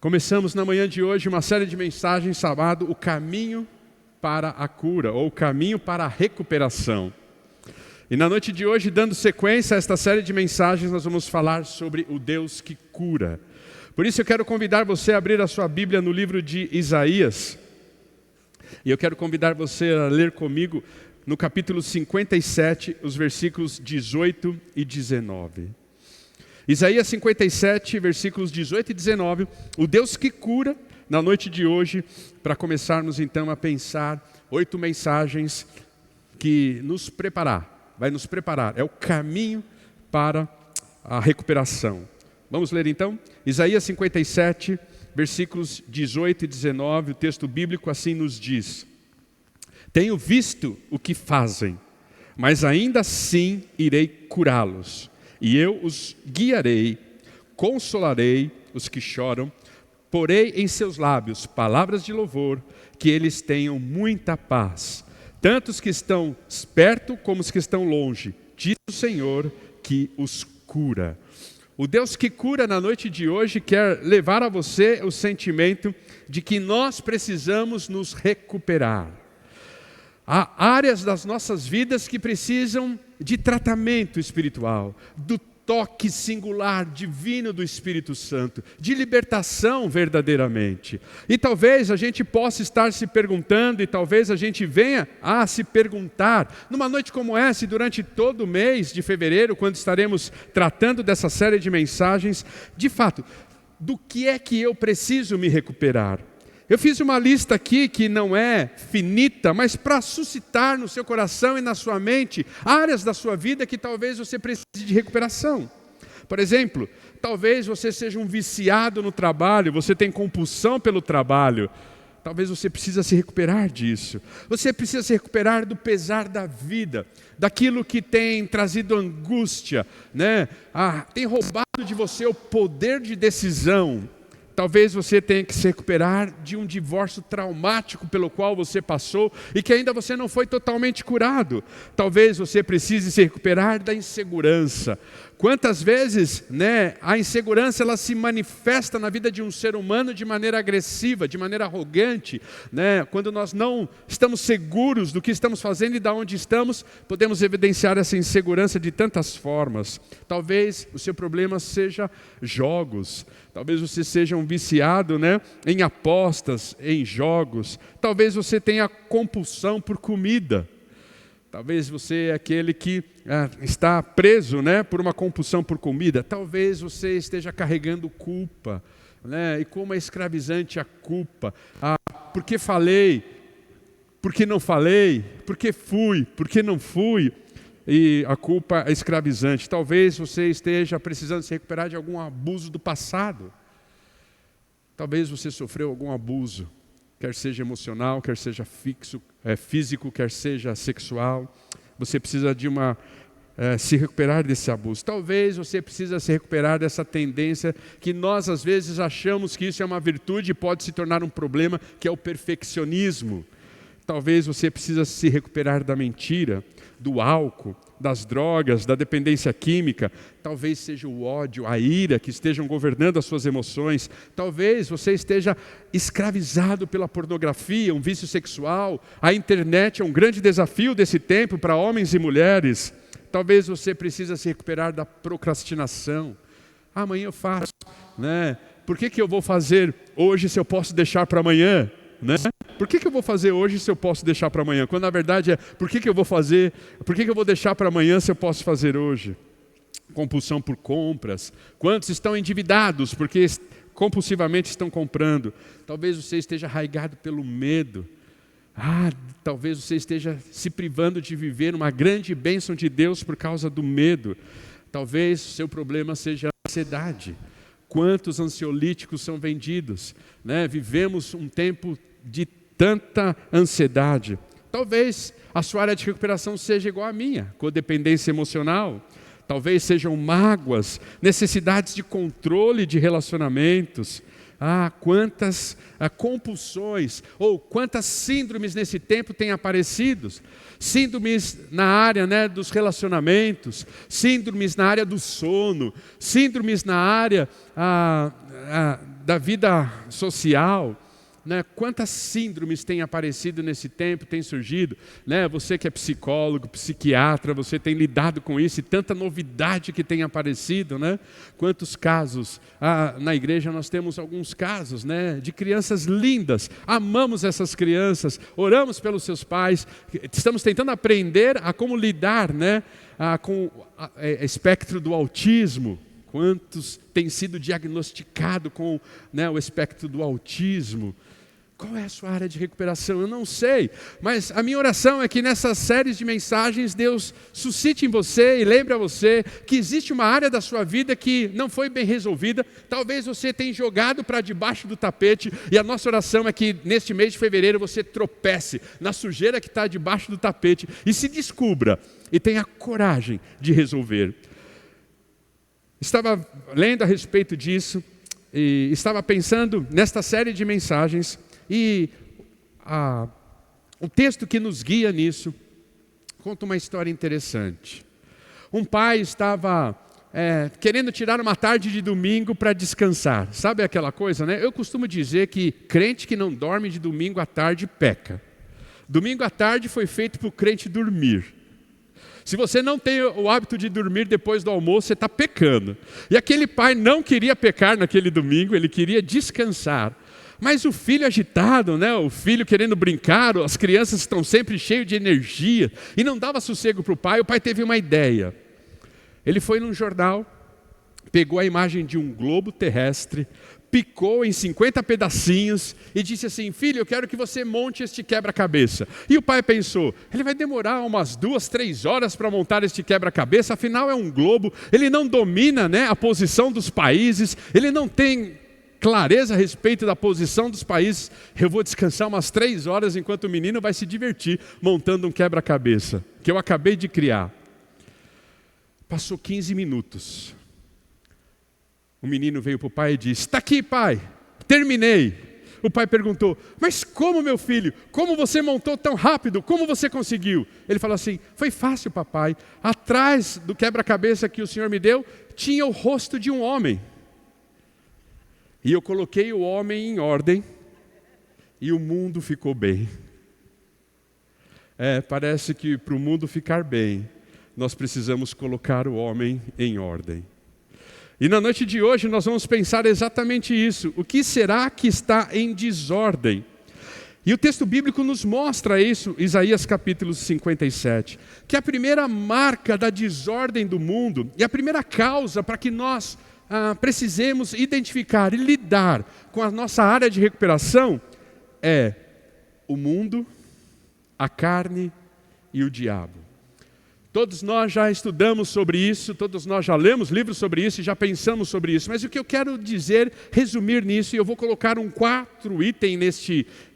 Começamos na manhã de hoje uma série de mensagens chamada O Caminho para a Cura, ou O Caminho para a Recuperação. E na noite de hoje, dando sequência a esta série de mensagens, nós vamos falar sobre o Deus que cura. Por isso eu quero convidar você a abrir a sua Bíblia no livro de Isaías. E eu quero convidar você a ler comigo no capítulo 57, os versículos 18 e 19. Isaías 57, versículos 18 e 19, o Deus que cura, na noite de hoje, para começarmos então a pensar 8 mensagens que vai nos preparar, é o caminho para a recuperação. Vamos ler então? Isaías 57, versículos 18 e 19, o texto bíblico assim nos diz: Tenho visto o que fazem, mas ainda assim irei curá-los. E eu os guiarei, consolarei os que choram, porei em seus lábios palavras de louvor, que eles tenham muita paz. Tanto os que estão perto como os que estão longe, diz o Senhor que os cura. O Deus que cura na noite de hoje quer levar a você o sentimento de que nós precisamos nos recuperar. Há áreas das nossas vidas que precisam de tratamento espiritual, do toque singular, divino do Espírito Santo, de libertação verdadeiramente. E talvez a gente possa estar se perguntando, e talvez a gente venha a se perguntar, numa noite como essa e durante todo o mês de fevereiro, quando estaremos tratando dessa série de mensagens, de fato, do que é que eu preciso me recuperar? Eu fiz uma lista aqui que não é finita, mas para suscitar no seu coração e na sua mente áreas da sua vida que talvez você precise de recuperação. Por exemplo, talvez você seja um viciado no trabalho, você tem compulsão pelo trabalho. Talvez você precisa se recuperar disso. Você precisa se recuperar do pesar da vida, daquilo que tem trazido angústia, né? Tem roubado de você o poder de decisão. Talvez você tenha que se recuperar de um divórcio traumático pelo qual você passou e que ainda você não foi totalmente curado. Talvez você precise se recuperar da insegurança. Quantas vezes, a insegurança ela se manifesta na vida de um ser humano de maneira agressiva, de maneira arrogante, Quando nós não estamos seguros do que estamos fazendo e de onde estamos, podemos evidenciar essa insegurança de tantas formas. Talvez o seu problema seja jogos. Talvez você seja um viciado, em apostas, em jogos. Talvez você tenha compulsão por comida. Talvez você é aquele que está preso, por uma compulsão por comida. Talvez você esteja carregando culpa, e como é escravizante a culpa. Por que falei? Por que não falei? Por que fui? Por que não fui? E a culpa é escravizante. Talvez você esteja precisando se recuperar de algum abuso do passado. Talvez você sofreu algum abuso, quer seja emocional, quer seja físico, quer seja sexual. Você precisa de se recuperar desse abuso. Talvez você precisa se recuperar dessa tendência que nós às vezes achamos que isso é uma virtude e pode se tornar um problema, que é o perfeccionismo. Talvez você precisa se recuperar da mentira, do álcool, das drogas, da dependência química. Talvez seja o ódio, a ira que estejam governando as suas emoções. Talvez você esteja escravizado pela pornografia, um vício sexual. A internet é um grande desafio desse tempo para homens e mulheres. Talvez você precisa se recuperar da procrastinação. Amanhã eu faço, Por que eu vou fazer hoje se eu posso deixar para amanhã? Por que eu vou fazer hoje se eu posso deixar para amanhã? Quando na verdade por que eu vou deixar para amanhã se eu posso fazer hoje? Compulsão por compras. Quantos estão endividados porque compulsivamente estão comprando? Talvez você esteja arraigado pelo medo. Talvez você esteja se privando de viver uma grande bênção de Deus por causa do medo. Talvez o seu problema seja a ansiedade. Quantos ansiolíticos são vendidos? Vivemos um tempo de tanta ansiedade. Talvez a sua área de recuperação seja igual à minha, codependência emocional. Talvez sejam mágoas, necessidades de controle de relacionamentos. Quantas compulsões ou quantas síndromes nesse tempo têm aparecido. Síndromes na área dos relacionamentos, síndromes na área do sono, síndromes na área da vida social, né? Quantas síndromes têm aparecido nesse tempo, têm surgido, né? Você que é psicólogo, psiquiatra, você tem lidado com isso e tanta novidade que tem aparecido, né? Quantos casos, na igreja nós temos alguns casos, né? De crianças lindas, amamos essas crianças, oramos pelos seus pais, estamos tentando aprender a como lidar, né? Com o espectro do autismo. Quantos têm sido diagnosticados com, né, o espectro do autismo? Qual é a sua área de recuperação? Eu não sei, mas a minha oração é que nessas séries de mensagens Deus suscite em você e lembre a você que existe uma área da sua vida que não foi bem resolvida. Talvez você tenha jogado para debaixo do tapete, e a nossa oração é que neste mês de fevereiro você tropece na sujeira que está debaixo do tapete e se descubra e tenha coragem de resolver. Estava lendo a respeito disso e estava pensando nesta série de mensagens e o texto que nos guia nisso conta uma história interessante. Um pai estava querendo tirar uma tarde de domingo para descansar. Sabe aquela coisa, né? Eu costumo dizer que crente que não dorme de domingo à tarde peca. Domingo à tarde foi feito para o crente dormir. Se você não tem o hábito de dormir depois do almoço, você está pecando. E aquele pai não queria pecar naquele domingo, ele queria descansar. Mas o filho agitado, né? O filho querendo brincar, as crianças estão sempre cheias de energia, e não dava sossego para o pai teve uma ideia. Ele foi num jornal, pegou a imagem de um globo terrestre, picou em 50 pedacinhos e disse assim: filho, eu quero que você monte este quebra-cabeça. E o pai pensou, ele vai demorar umas 2, 3 horas para montar este quebra-cabeça, afinal é um globo, ele não domina, né, a posição dos países, ele não tem clareza a respeito da posição dos países. Eu vou descansar umas 3 horas enquanto o menino vai se divertir montando um quebra-cabeça que eu acabei de criar. Passou 15 minutos. O menino veio para o pai e disse: está aqui, pai, terminei. O pai perguntou: mas como, meu filho? Como você montou tão rápido? Como você conseguiu? Ele falou assim: foi fácil, papai. Atrás do quebra-cabeça que o senhor me deu, tinha o rosto de um homem. E eu coloquei o homem em ordem e o mundo ficou bem. Parece que para o mundo ficar bem, nós precisamos colocar o homem em ordem. E na noite de hoje nós vamos pensar exatamente isso. O que será que está em desordem? E o texto bíblico nos mostra isso, Isaías capítulo 57. Que a primeira marca da desordem do mundo e a primeira causa para que nós precisemos identificar e lidar com a nossa área de recuperação é o mundo, a carne e o diabo. Todos nós já estudamos sobre isso, todos nós já lemos livros sobre isso e já pensamos sobre isso. Mas o que eu quero dizer, resumir nisso, e eu vou colocar 4 itens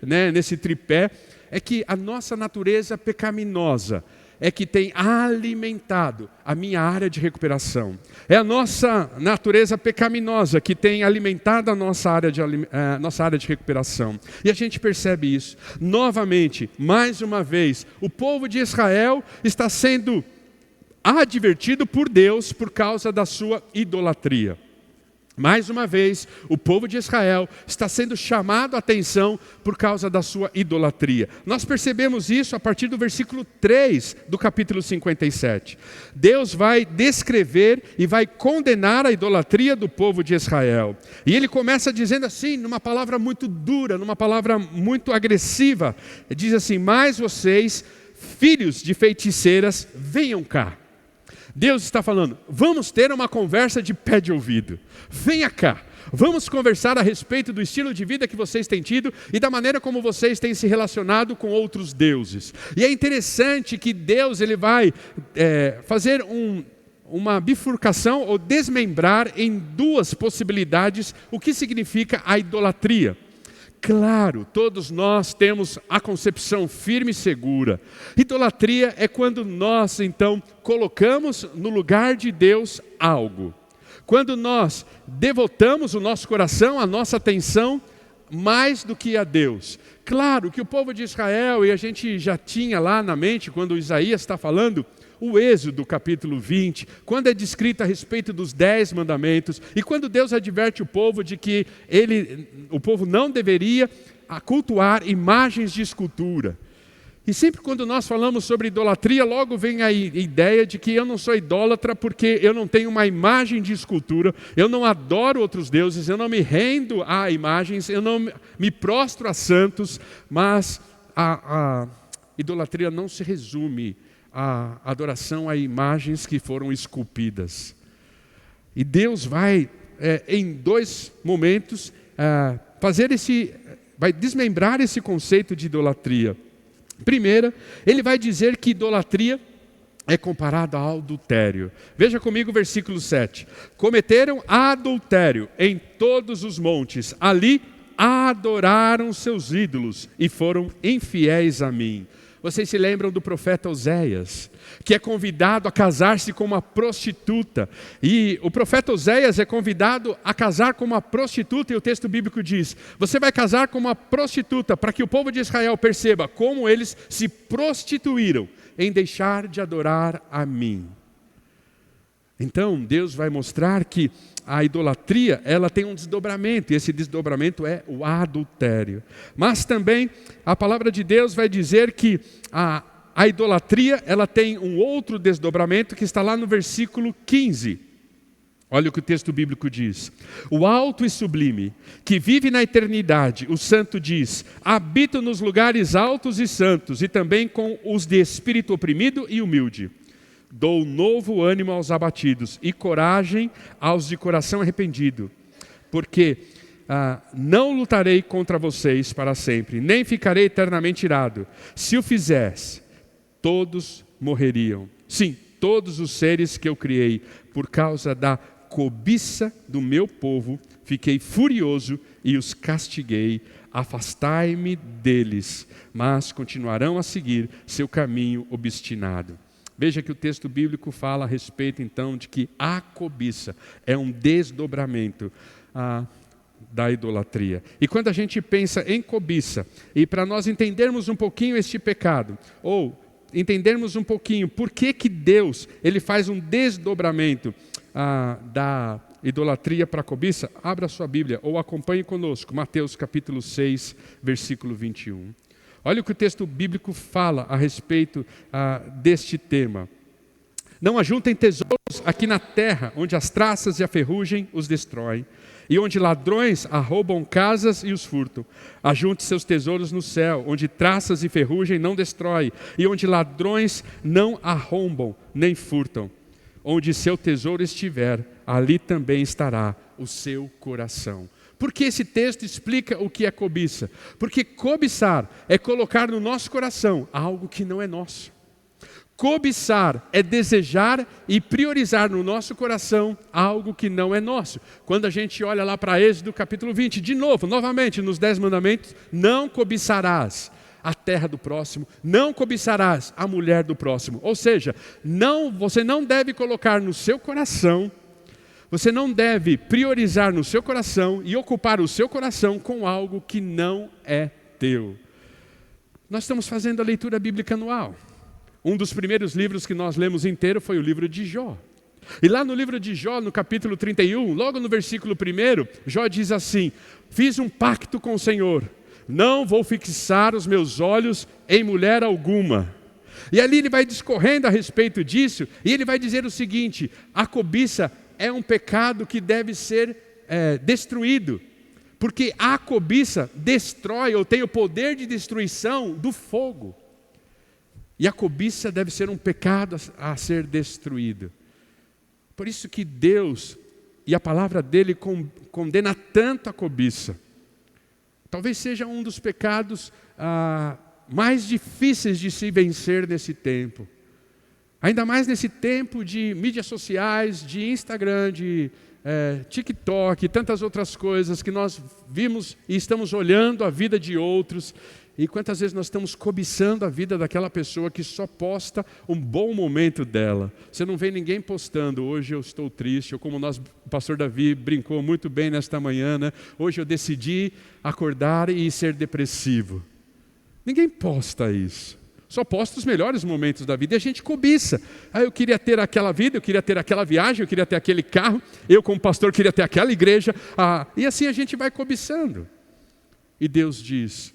nesse tripé, é que a nossa natureza pecaminosa é que tem alimentado a minha área de recuperação. É a nossa natureza pecaminosa que tem alimentado a nossa área de recuperação. E a gente percebe isso. Novamente, mais uma vez, o povo de Israel está sendo advertido por Deus por causa da sua idolatria. Mais uma vez, o povo de Israel está sendo chamado a atenção por causa da sua idolatria. Nós percebemos isso a partir do versículo 3 do capítulo 57. Deus vai descrever e vai condenar a idolatria do povo de Israel. E ele começa dizendo assim, numa palavra muito dura, numa palavra muito agressiva. Ele diz assim: mas vocês, filhos de feiticeiras, venham cá. Deus está falando, vamos ter uma conversa de pé de ouvido. Venha cá, vamos conversar a respeito do estilo de vida que vocês têm tido e da maneira como vocês têm se relacionado com outros deuses. E é interessante que Deus ele vai fazer uma bifurcação ou desmembrar em 2 possibilidades o que significa a idolatria. Claro, todos nós temos a concepção firme e segura. Idolatria é quando nós, então, colocamos no lugar de Deus algo. Quando nós devotamos o nosso coração, a nossa atenção, mais do que a Deus. Claro que o povo de Israel, e a gente já tinha lá na mente, quando Isaías está falando, o Êxodo capítulo 20, quando é descrito a respeito dos 10 mandamentos, e quando Deus adverte o povo de que o povo não deveria cultuar imagens de escultura. E sempre quando nós falamos sobre idolatria, logo vem a ideia de que eu não sou idólatra porque eu não tenho uma imagem de escultura, eu não adoro outros deuses, eu não me rendo a imagens, eu não me prostro a santos, mas a idolatria não se resume à adoração a imagens que foram esculpidas. E Deus vai, em 2 momentos, vai desmembrar esse conceito de idolatria. Primeira, ele vai dizer que idolatria é comparada ao adultério. Veja comigo o versículo 7. Cometeram adultério em todos os montes, ali adoraram seus ídolos e foram infiéis a mim. Vocês se lembram do profeta Oséias, que é convidado a casar-se com uma prostituta. E o profeta Oséias é convidado a casar com uma prostituta, e o texto bíblico diz: você vai casar com uma prostituta, para que o povo de Israel perceba como eles se prostituíram em deixar de adorar a mim. Então Deus vai mostrar que a idolatria, ela tem um desdobramento, e esse desdobramento é o adultério. Mas também a palavra de Deus vai dizer que a idolatria, ela tem um outro desdobramento que está lá no versículo 15. Olha o que o texto bíblico diz: o alto e sublime, que vive na eternidade, o santo diz: habito nos lugares altos e santos, e também com os de espírito oprimido e humilde. Dou novo ânimo aos abatidos e coragem aos de coração arrependido, porque não lutarei contra vocês para sempre, nem ficarei eternamente irado. Se o fizesse, todos morreriam. Sim, todos os seres que eu criei, por causa da cobiça do meu povo, fiquei furioso e os castiguei. Afastai-me deles, mas continuarão a seguir seu caminho obstinado. Veja que o texto bíblico fala a respeito, então, de que a cobiça é um desdobramento da idolatria. E quando a gente pensa em cobiça, e para nós entendermos um pouquinho este pecado, ou entendermos um pouquinho por que Deus ele faz um desdobramento da idolatria para a cobiça, abra sua Bíblia ou acompanhe conosco, Mateus capítulo 6, versículo 21. Olha o que o texto bíblico fala a respeito deste tema. Não ajuntem tesouros aqui na terra, onde as traças e a ferrugem os destroem, e onde ladrões arrombam casas e os furtam. Ajunte seus tesouros no céu, onde traças e ferrugem não destroem, e onde ladrões não arrombam nem furtam. Onde seu tesouro estiver, ali também estará o seu coração. Por que esse texto explica o que é cobiça? Porque cobiçar é colocar no nosso coração algo que não é nosso. Cobiçar é desejar e priorizar no nosso coração algo que não é nosso. Quando a gente olha lá para Êxodo capítulo 20, novamente nos 10 mandamentos, não cobiçarás a terra do próximo, não cobiçarás a mulher do próximo. Ou seja, você não deve colocar no seu coração, você não deve priorizar no seu coração e ocupar o seu coração com algo que não é teu. Nós estamos fazendo a leitura bíblica anual. Um dos primeiros livros que nós lemos inteiro foi o livro de Jó. E lá no livro de Jó, no capítulo 31, logo no versículo 1, Jó diz assim: fiz um pacto com o Senhor, não vou fixar os meus olhos em mulher alguma. E ali ele vai discorrendo a respeito disso, e ele vai dizer o seguinte: a cobiça é um pecado que deve ser destruído, porque a cobiça destrói ou tem o poder de destruição do fogo. E a cobiça deve ser um pecado a ser destruído. Por isso que Deus e a palavra dele condena tanto a cobiça. Talvez seja um dos pecados mais difíceis de se vencer nesse tempo. Ainda mais nesse tempo de mídias sociais, de Instagram, de TikTok e tantas outras coisas que nós vimos e estamos olhando a vida de outros. E quantas vezes nós estamos cobiçando a vida daquela pessoa que só posta um bom momento dela. Você não vê ninguém postando: hoje eu estou triste, ou como o pastor Davi brincou muito bem nesta manhã, né? Hoje eu decidi acordar e ser depressivo. Ninguém posta isso. Só posta os melhores momentos da vida e a gente cobiça. Eu queria ter aquela vida, eu queria ter aquela viagem, eu queria ter aquele carro, eu como pastor queria ter aquela igreja, e assim a gente vai cobiçando. E Deus diz,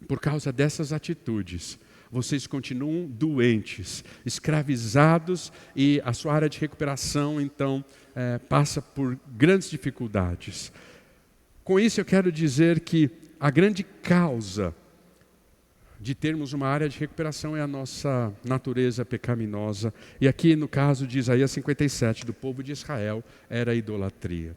por causa dessas atitudes, vocês continuam doentes, escravizados, e a sua área de recuperação, então, passa por grandes dificuldades. Com isso eu quero dizer que a grande causa de termos uma área de recuperação é a nossa natureza pecaminosa. E aqui no caso de Isaías 57, do povo de Israel, era a idolatria.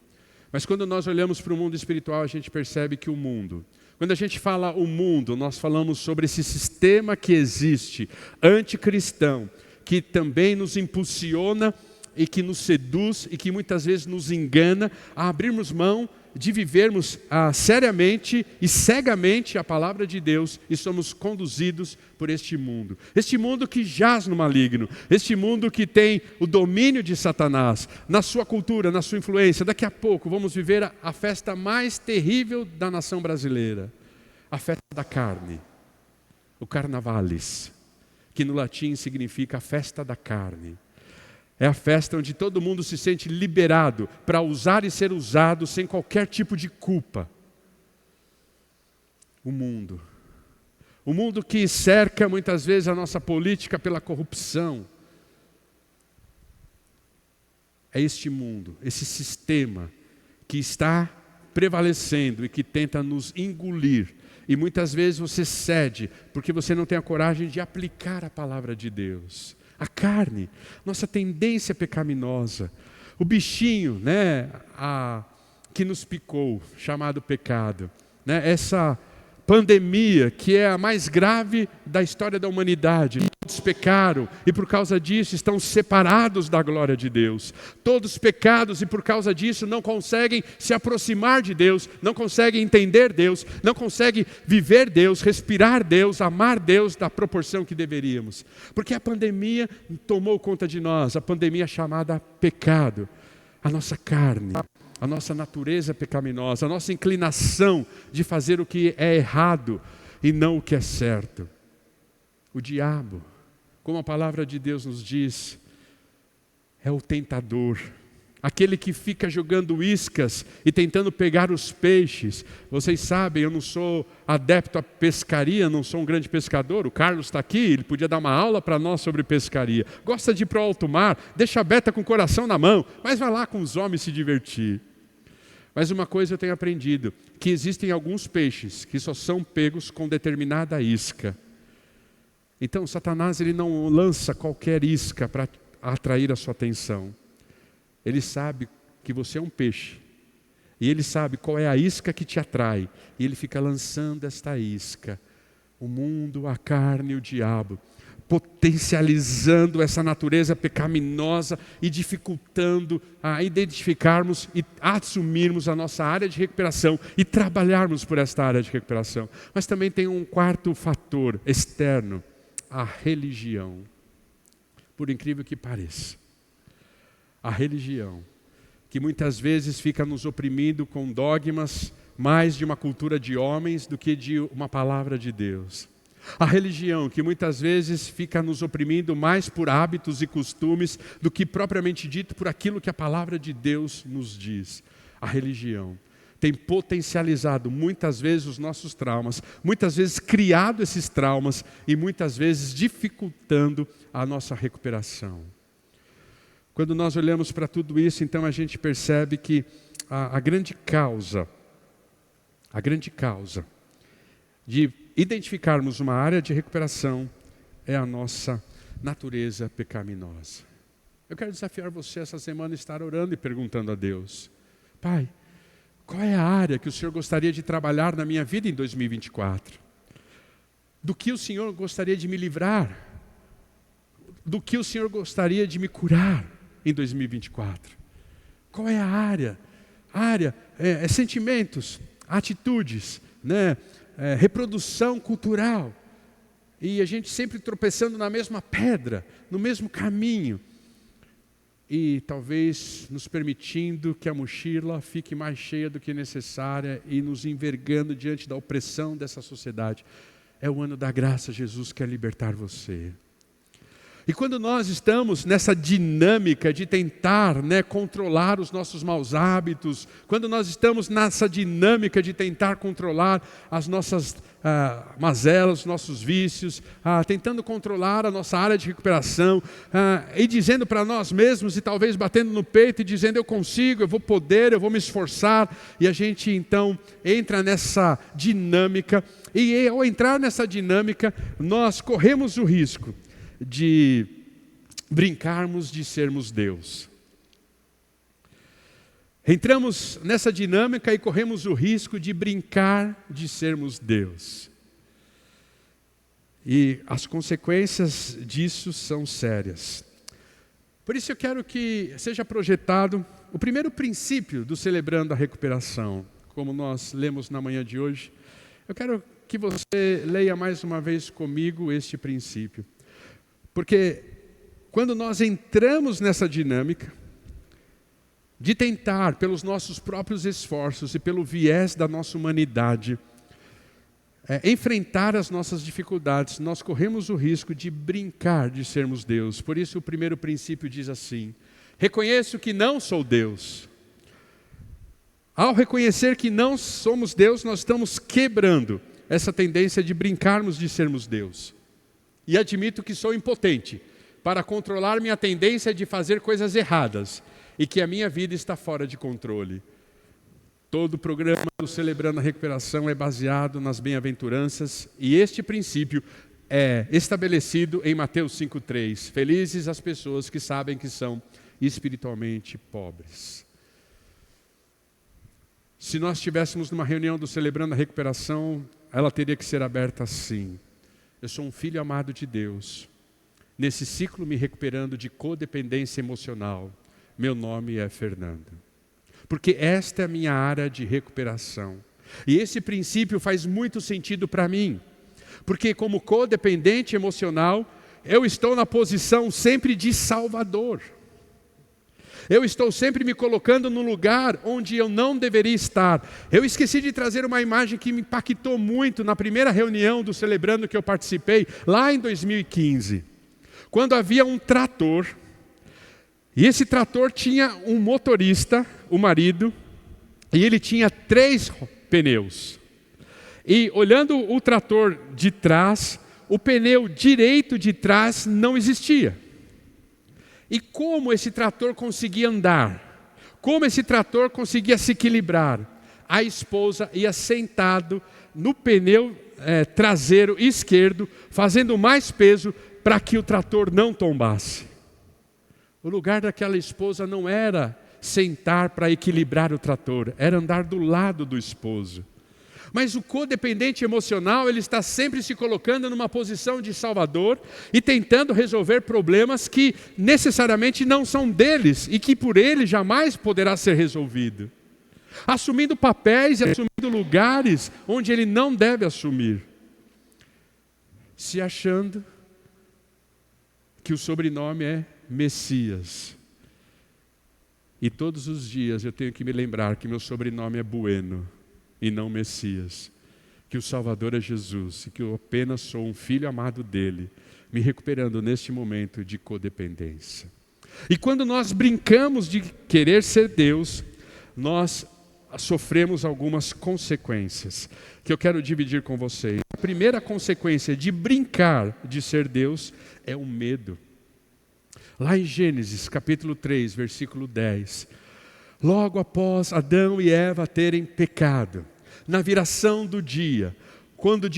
Mas quando nós olhamos para o mundo espiritual, a gente percebe que o mundo, quando a gente fala o mundo, nós falamos sobre esse sistema que existe, anticristão, que também nos impulsiona e que nos seduz e que muitas vezes nos engana a abrirmos mão de vivermos seriamente e cegamente a palavra de Deus e somos conduzidos por este mundo que jaz no maligno, este mundo que tem o domínio de Satanás, na sua cultura, na sua influência. Daqui a pouco vamos viver a festa mais terrível da nação brasileira, a festa da carne, o Carnavalis, que no latim significa a festa da carne. É a festa onde todo mundo se sente liberado para usar e ser usado sem qualquer tipo de culpa. O mundo que cerca muitas vezes a nossa política pela corrupção. É este mundo, esse sistema que está prevalecendo e que tenta nos engolir. E muitas vezes você cede porque você não tem a coragem de aplicar a palavra de Deus. A carne, nossa tendência pecaminosa, o bichinho, que nos picou, chamado pecado, essa pandemia que é a mais grave da história da humanidade. Todos pecaram e por causa disso estão separados da glória de Deus. Todos pecados e por causa disso não conseguem se aproximar de Deus, não conseguem entender Deus, não conseguem viver Deus, respirar Deus, amar Deus da proporção que deveríamos. Porque a pandemia tomou conta de nós, a pandemia chamada pecado, a nossa carne, a nossa natureza pecaminosa, a nossa inclinação de fazer o que é errado e não o que é certo. O diabo, como a palavra de Deus nos diz, é o tentador, aquele que fica jogando iscas e tentando pegar os peixes. Vocês sabem, eu não sou adepto à pescaria, não sou um grande pescador. O Carlos está aqui, ele podia dar uma aula para nós sobre pescaria. Gosta de ir para o alto mar, deixa a Beta com o coração na mão, mas vai lá com os homens se divertir. Mas uma coisa eu tenho aprendido, que existem alguns peixes que só são pegos com determinada isca. Então Satanás ele não lança qualquer isca para atrair a sua atenção. Ele sabe que você é um peixe. E ele sabe qual é a isca que te atrai. E ele fica lançando esta isca. O mundo, a carne e o diabo. Potencializando essa natureza pecaminosa e dificultando a identificarmos e assumirmos a nossa área de recuperação e trabalharmos por esta área de recuperação. Mas também tem um quarto fator externo, a religião. Por incrível que pareça, a religião, que muitas vezes fica nos oprimindo com dogmas mais de uma cultura de homens do que de uma palavra de Deus. A religião, que muitas vezes fica nos oprimindo mais por hábitos e costumes do que propriamente dito por aquilo que a palavra de Deus nos diz. A religião tem potencializado muitas vezes os nossos traumas, muitas vezes criado esses traumas e muitas vezes dificultando a nossa recuperação. Quando nós olhamos para tudo isso, então a gente percebe que a grande causa de identificarmos uma área de recuperação é a nossa natureza pecaminosa. Eu quero desafiar você essa semana a estar orando e perguntando a Deus: Pai, qual é a área que o Senhor gostaria de trabalhar na minha vida em 2024? Do que o Senhor gostaria de me livrar? Do que o Senhor gostaria de me curar em 2024? Qual é a área? Sentimentos, atitudes, reprodução cultural. E a gente sempre tropeçando na mesma pedra, no mesmo caminho. E talvez nos permitindo que a mochila fique mais cheia do que necessária e nos envergando diante da opressão dessa sociedade. É o ano da graça, Jesus quer libertar você. E quando nós estamos nessa dinâmica de tentar controlar os nossos maus hábitos, quando nós estamos nessa dinâmica de tentar controlar as nossas mazelas, os nossos vícios, tentando controlar a nossa área de recuperação, e dizendo para nós mesmos, e talvez batendo no peito e dizendo: eu consigo, eu vou poder, eu vou me esforçar, e a gente então entra nessa dinâmica, e ao entrar nessa dinâmica, nós corremos o risco de brincarmos de sermos Deus. Entramos nessa dinâmica e corremos o risco de brincar de sermos Deus. E as consequências disso são sérias. Por isso eu quero que seja projetado o primeiro princípio do Celebrando a Recuperação, como nós lemos na manhã de hoje. Eu quero que você leia mais uma vez comigo este princípio. Porque quando nós entramos nessa dinâmica de tentar, pelos nossos próprios esforços e pelo viés da nossa humanidade, enfrentar as nossas dificuldades, nós corremos o risco de brincar de sermos Deus. Por isso o primeiro princípio diz assim: reconheço que não sou Deus. Ao reconhecer que não somos Deus, nós estamos quebrando essa tendência de brincarmos de sermos Deus. E admito que sou impotente para controlar minha tendência de fazer coisas erradas e que a minha vida está fora de controle. Todo o programa do Celebrando a Recuperação é baseado nas bem-aventuranças e este princípio é estabelecido em Mateus 5,3. Felizes as pessoas que sabem que são espiritualmente pobres. Se nós estivéssemos numa reunião do Celebrando a Recuperação, ela teria que ser aberta assim: eu sou um filho amado de Deus, nesse ciclo me recuperando de codependência emocional. Meu nome é Fernando. Porque esta é a minha área de recuperação. E esse princípio faz muito sentido para mim. Porque como codependente emocional, eu estou na posição sempre de salvador. Eu estou sempre me colocando no lugar onde eu não deveria estar. Eu esqueci de trazer uma imagem que me impactou muito na primeira reunião do Celebrando que eu participei, lá em 2015. Quando havia um trator, e esse trator tinha um motorista, o marido, e ele tinha 3 pneus. E olhando o trator de trás, o pneu direito de trás não existia. E como esse trator conseguia andar? Como esse trator conseguia se equilibrar? A esposa ia sentado no pneu traseiro esquerdo, fazendo mais peso para que o trator não tombasse. O lugar daquela esposa não era sentar para equilibrar o trator, era andar do lado do esposo. Mas o codependente emocional, ele está sempre se colocando numa posição de salvador e tentando resolver problemas que necessariamente não são deles e que por ele jamais poderá ser resolvido. Assumindo papéis e assumindo lugares onde ele não deve assumir. Se achando que o sobrenome é Messias. E todos os dias eu tenho que me lembrar que meu sobrenome é Bueno e não Messias, que o Salvador é Jesus e que eu apenas sou um filho amado dele, me recuperando neste momento de codependência. E quando nós brincamos de querer ser Deus, nós sofremos algumas consequências que eu quero dividir com vocês. A primeira consequência de brincar de ser Deus é o medo. Lá em Gênesis capítulo 3, versículo 10, logo após Adão e Eva terem pecado, na viração do dia, quando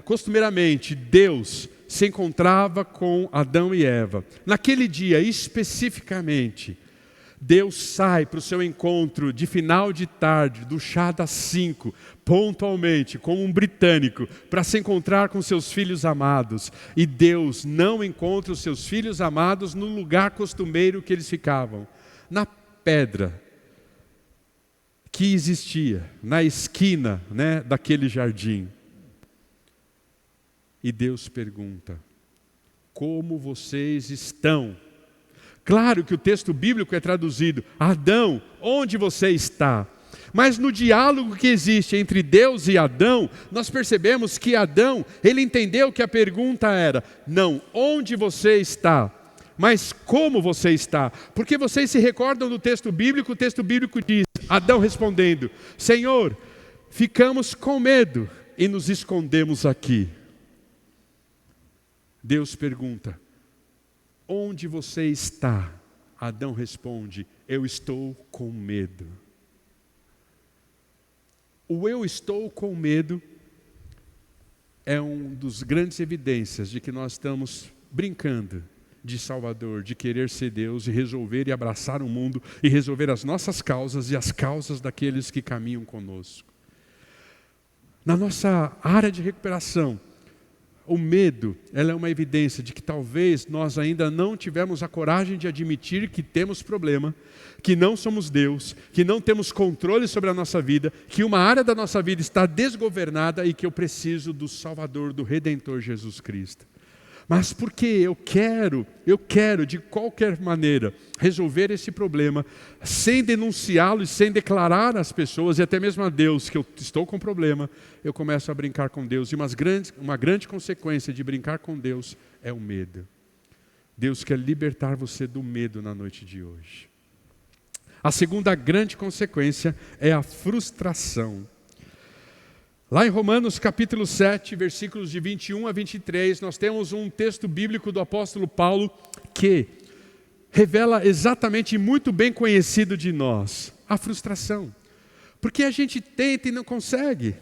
costumeiramente Deus se encontrava com Adão e Eva, naquele dia especificamente, Deus sai para o seu encontro de final de tarde, do chá das 5, pontualmente, como um britânico, para se encontrar com seus filhos amados. E Deus não encontra os seus filhos amados no lugar costumeiro que eles ficavam, na pedra que existia na esquina daquele jardim. E Deus pergunta: como vocês estão? Claro que o texto bíblico é traduzido: Adão, onde você está? Mas no diálogo que existe entre Deus e Adão, nós percebemos que Adão, ele entendeu que a pergunta era, não onde você está, mas como você está. Porque vocês se recordam do texto bíblico, o texto bíblico diz, Adão respondendo, Senhor, ficamos com medo e nos escondemos aqui. Deus pergunta, onde você está? Adão responde, eu estou com medo. O eu estou com medo é um dos grandes evidências de que nós estamos brincando de Salvador, de querer ser Deus e resolver e abraçar o mundo e resolver as nossas causas e as causas daqueles que caminham conosco. Na nossa área de recuperação, o medo, ela é uma evidência de que talvez nós ainda não tivemos a coragem de admitir que temos problema, que não somos Deus, que não temos controle sobre a nossa vida, que uma área da nossa vida está desgovernada e que eu preciso do Salvador, do Redentor Jesus Cristo. Mas porque eu quero de qualquer maneira resolver esse problema, sem denunciá-lo e sem declarar às pessoas e até mesmo a Deus que eu estou com problema, eu começo a brincar com Deus. E uma grande consequência de brincar com Deus é o medo. Deus quer libertar você do medo na noite de hoje. A segunda grande consequência é a frustração. Lá em Romanos capítulo 7, versículos de 21 a 23, nós temos um texto bíblico do apóstolo Paulo que revela exatamente muito bem conhecido de nós, a frustração. Porque a gente tenta e não consegue,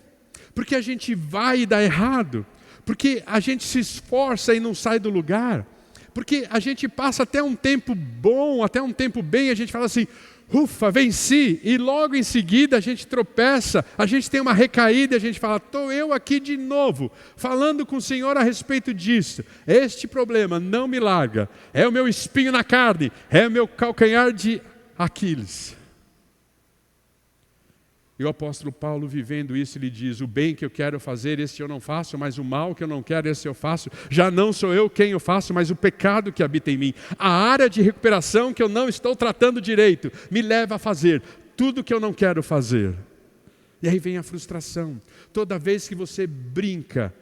porque a gente vai e dá errado, porque a gente se esforça e não sai do lugar, porque a gente passa até um tempo bom, até um tempo bem, a gente fala assim, ufa, venci, e logo em seguida a gente tropeça, a gente tem uma recaída e a gente fala, estou eu aqui de novo, falando com o Senhor a respeito disso. Este problema não me larga, é o meu espinho na carne, é o meu calcanhar de Aquiles. E o apóstolo Paulo, vivendo isso, ele diz, o bem que eu quero fazer, esse eu não faço, mas o mal que eu não quero, esse eu faço. Já não sou eu quem eu faço, mas o pecado que habita em mim. A área de recuperação que eu não estou tratando direito, me leva a fazer tudo que eu não quero fazer. E aí vem a frustração. Toda vez que você brinca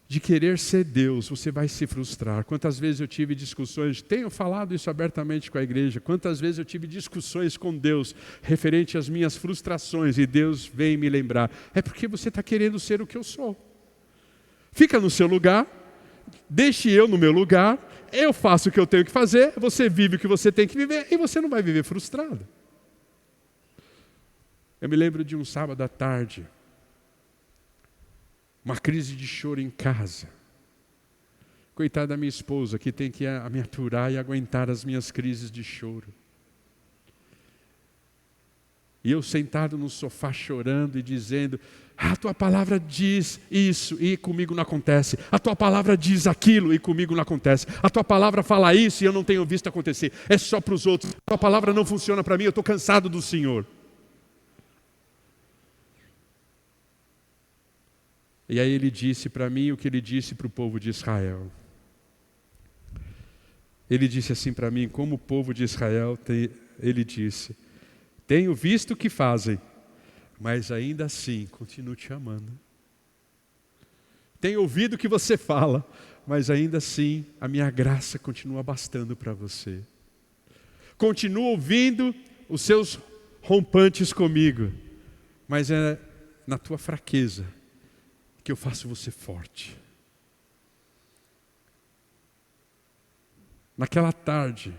de querer ser Deus, você vai se frustrar. Quantas vezes eu tive discussões, tenho falado isso abertamente com a igreja, quantas vezes eu tive discussões com Deus, referente às minhas frustrações, e Deus vem me lembrar, é porque você está querendo ser o que eu sou. Fica no seu lugar, deixe eu no meu lugar, eu faço o que eu tenho que fazer, você vive o que você tem que viver, e você não vai viver frustrado. Eu me lembro de um sábado à tarde, uma crise de choro em casa. Coitada da minha esposa, que tem que me aturar e aguentar as minhas crises de choro. E eu sentado no sofá chorando e dizendo, a tua palavra diz isso e comigo não acontece. A tua palavra diz aquilo e comigo não acontece. A tua palavra fala isso e eu não tenho visto acontecer. É só para os outros. A tua palavra não funciona para mim, eu estou cansado do Senhor. E aí ele disse para mim o que ele disse para o povo de Israel. Ele disse assim para mim, como o povo de Israel, ele disse, tenho visto o que fazem, mas ainda assim continuo te amando. Tenho ouvido o que você fala, mas ainda assim a minha graça continua bastando para você. Continuo ouvindo os seus rompantes comigo, mas é na tua fraqueza que eu faço você forte. Naquela tarde,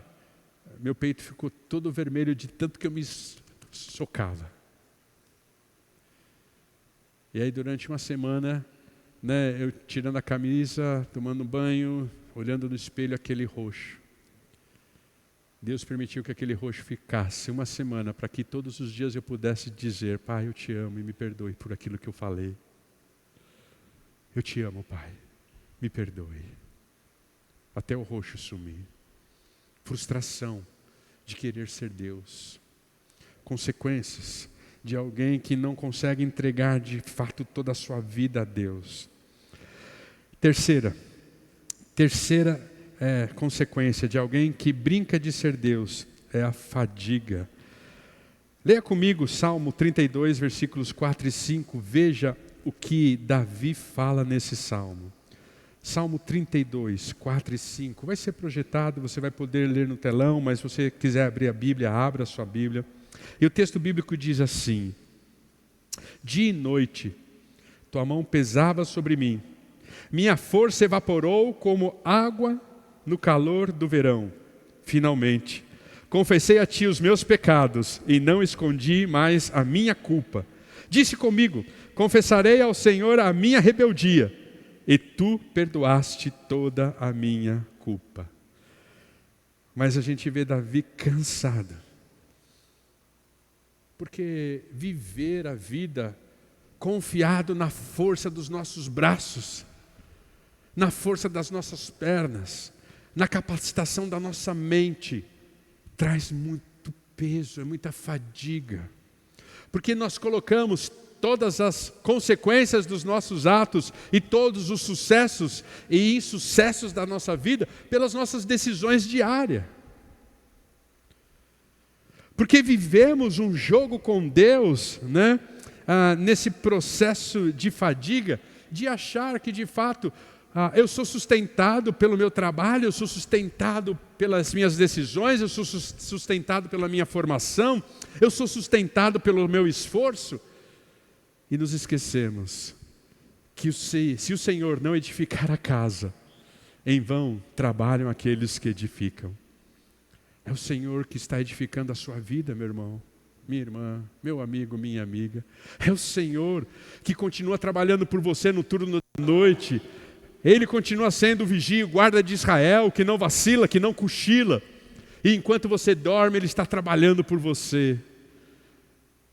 meu peito ficou todo vermelho de tanto que eu me socava. E aí durante uma semana, eu tirando a camisa, tomando banho, olhando no espelho aquele roxo. Deus permitiu que aquele roxo ficasse uma semana para que todos os dias eu pudesse dizer, Pai, eu te amo e me perdoe por aquilo que eu falei. Eu te amo, Pai, me perdoe. Até o roxo sumir. Frustração de querer ser Deus. Consequências de alguém que não consegue entregar de fato toda a sua vida a Deus. Terceira consequência de alguém que brinca de ser Deus é a fadiga. Leia comigo Salmo 32, versículos 4 e 5. Veja o que Davi fala nesse salmo. Salmo 32, 4 e 5. Vai ser projetado, você vai poder ler no telão, mas se você quiser abrir a Bíblia, abra a sua Bíblia. E o texto bíblico diz assim: dia e noite, tua mão pesava sobre mim. Minha força evaporou como água no calor do verão. Finalmente, confessei a ti os meus pecados e não escondi mais a minha culpa. Disse comigo: confessarei ao Senhor a minha rebeldia, e tu perdoaste toda a minha culpa. Mas a gente vê Davi cansado, porque viver a vida confiado na força dos nossos braços, na força das nossas pernas, na capacitação da nossa mente, traz muito peso, é muita fadiga. Porque nós colocamos todas as consequências dos nossos atos e todos os sucessos e insucessos da nossa vida pelas nossas decisões diárias. Porque vivemos um jogo com Deus, né? Nesse processo de fadiga, de achar que de fato eu sou sustentado pelo meu trabalho, eu sou sustentado pelas minhas decisões, eu sou sustentado pela minha formação, eu sou sustentado pelo meu esforço. E nos esquecemos que se o Senhor não edificar a casa, em vão trabalham aqueles que edificam. É o Senhor que está edificando a sua vida, meu irmão, minha irmã, meu amigo, minha amiga. É o Senhor que continua trabalhando por você no turno da noite. Ele continua sendo o vigia e guarda de Israel, que não vacila, que não cochila. E enquanto você dorme, Ele está trabalhando por você,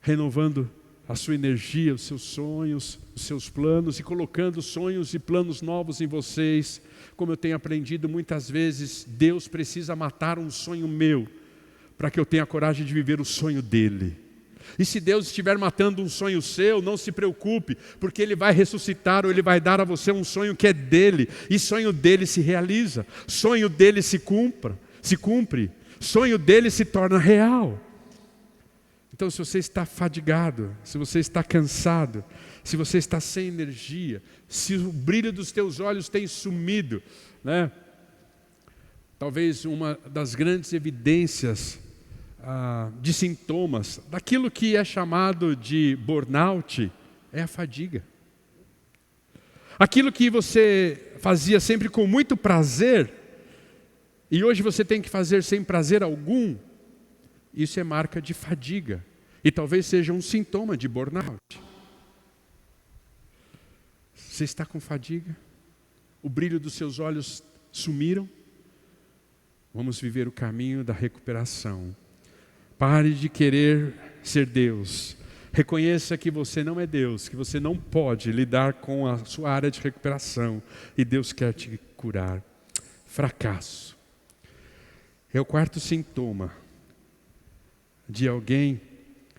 renovando a sua energia, os seus sonhos, os seus planos, e colocando sonhos e planos novos em vocês. Como eu tenho aprendido muitas vezes, Deus precisa matar um sonho meu, para que eu tenha coragem de viver o sonho dEle. E se Deus estiver matando um sonho seu, não se preocupe, porque Ele vai ressuscitar, ou Ele vai dar a você um sonho que é dEle, e sonho dEle se realiza, sonho dEle se cumpre, sonho dEle se torna real. Então, se você está fadigado, se você está cansado, se você está sem energia, se o brilho dos teus olhos tem sumido, né? Talvez uma das grandes evidências de sintomas daquilo que é chamado de burnout é a fadiga. Aquilo que você fazia sempre com muito prazer e hoje você tem que fazer sem prazer algum, isso é marca de fadiga e talvez seja um sintoma de burnout. Você está com fadiga? O brilho dos seus olhos sumiram? Vamos viver o caminho da recuperação. Pare de querer ser Deus. Reconheça que você não é Deus, que você não pode lidar com a sua área de recuperação e Deus quer te curar. Fracasso é o quarto sintoma de alguém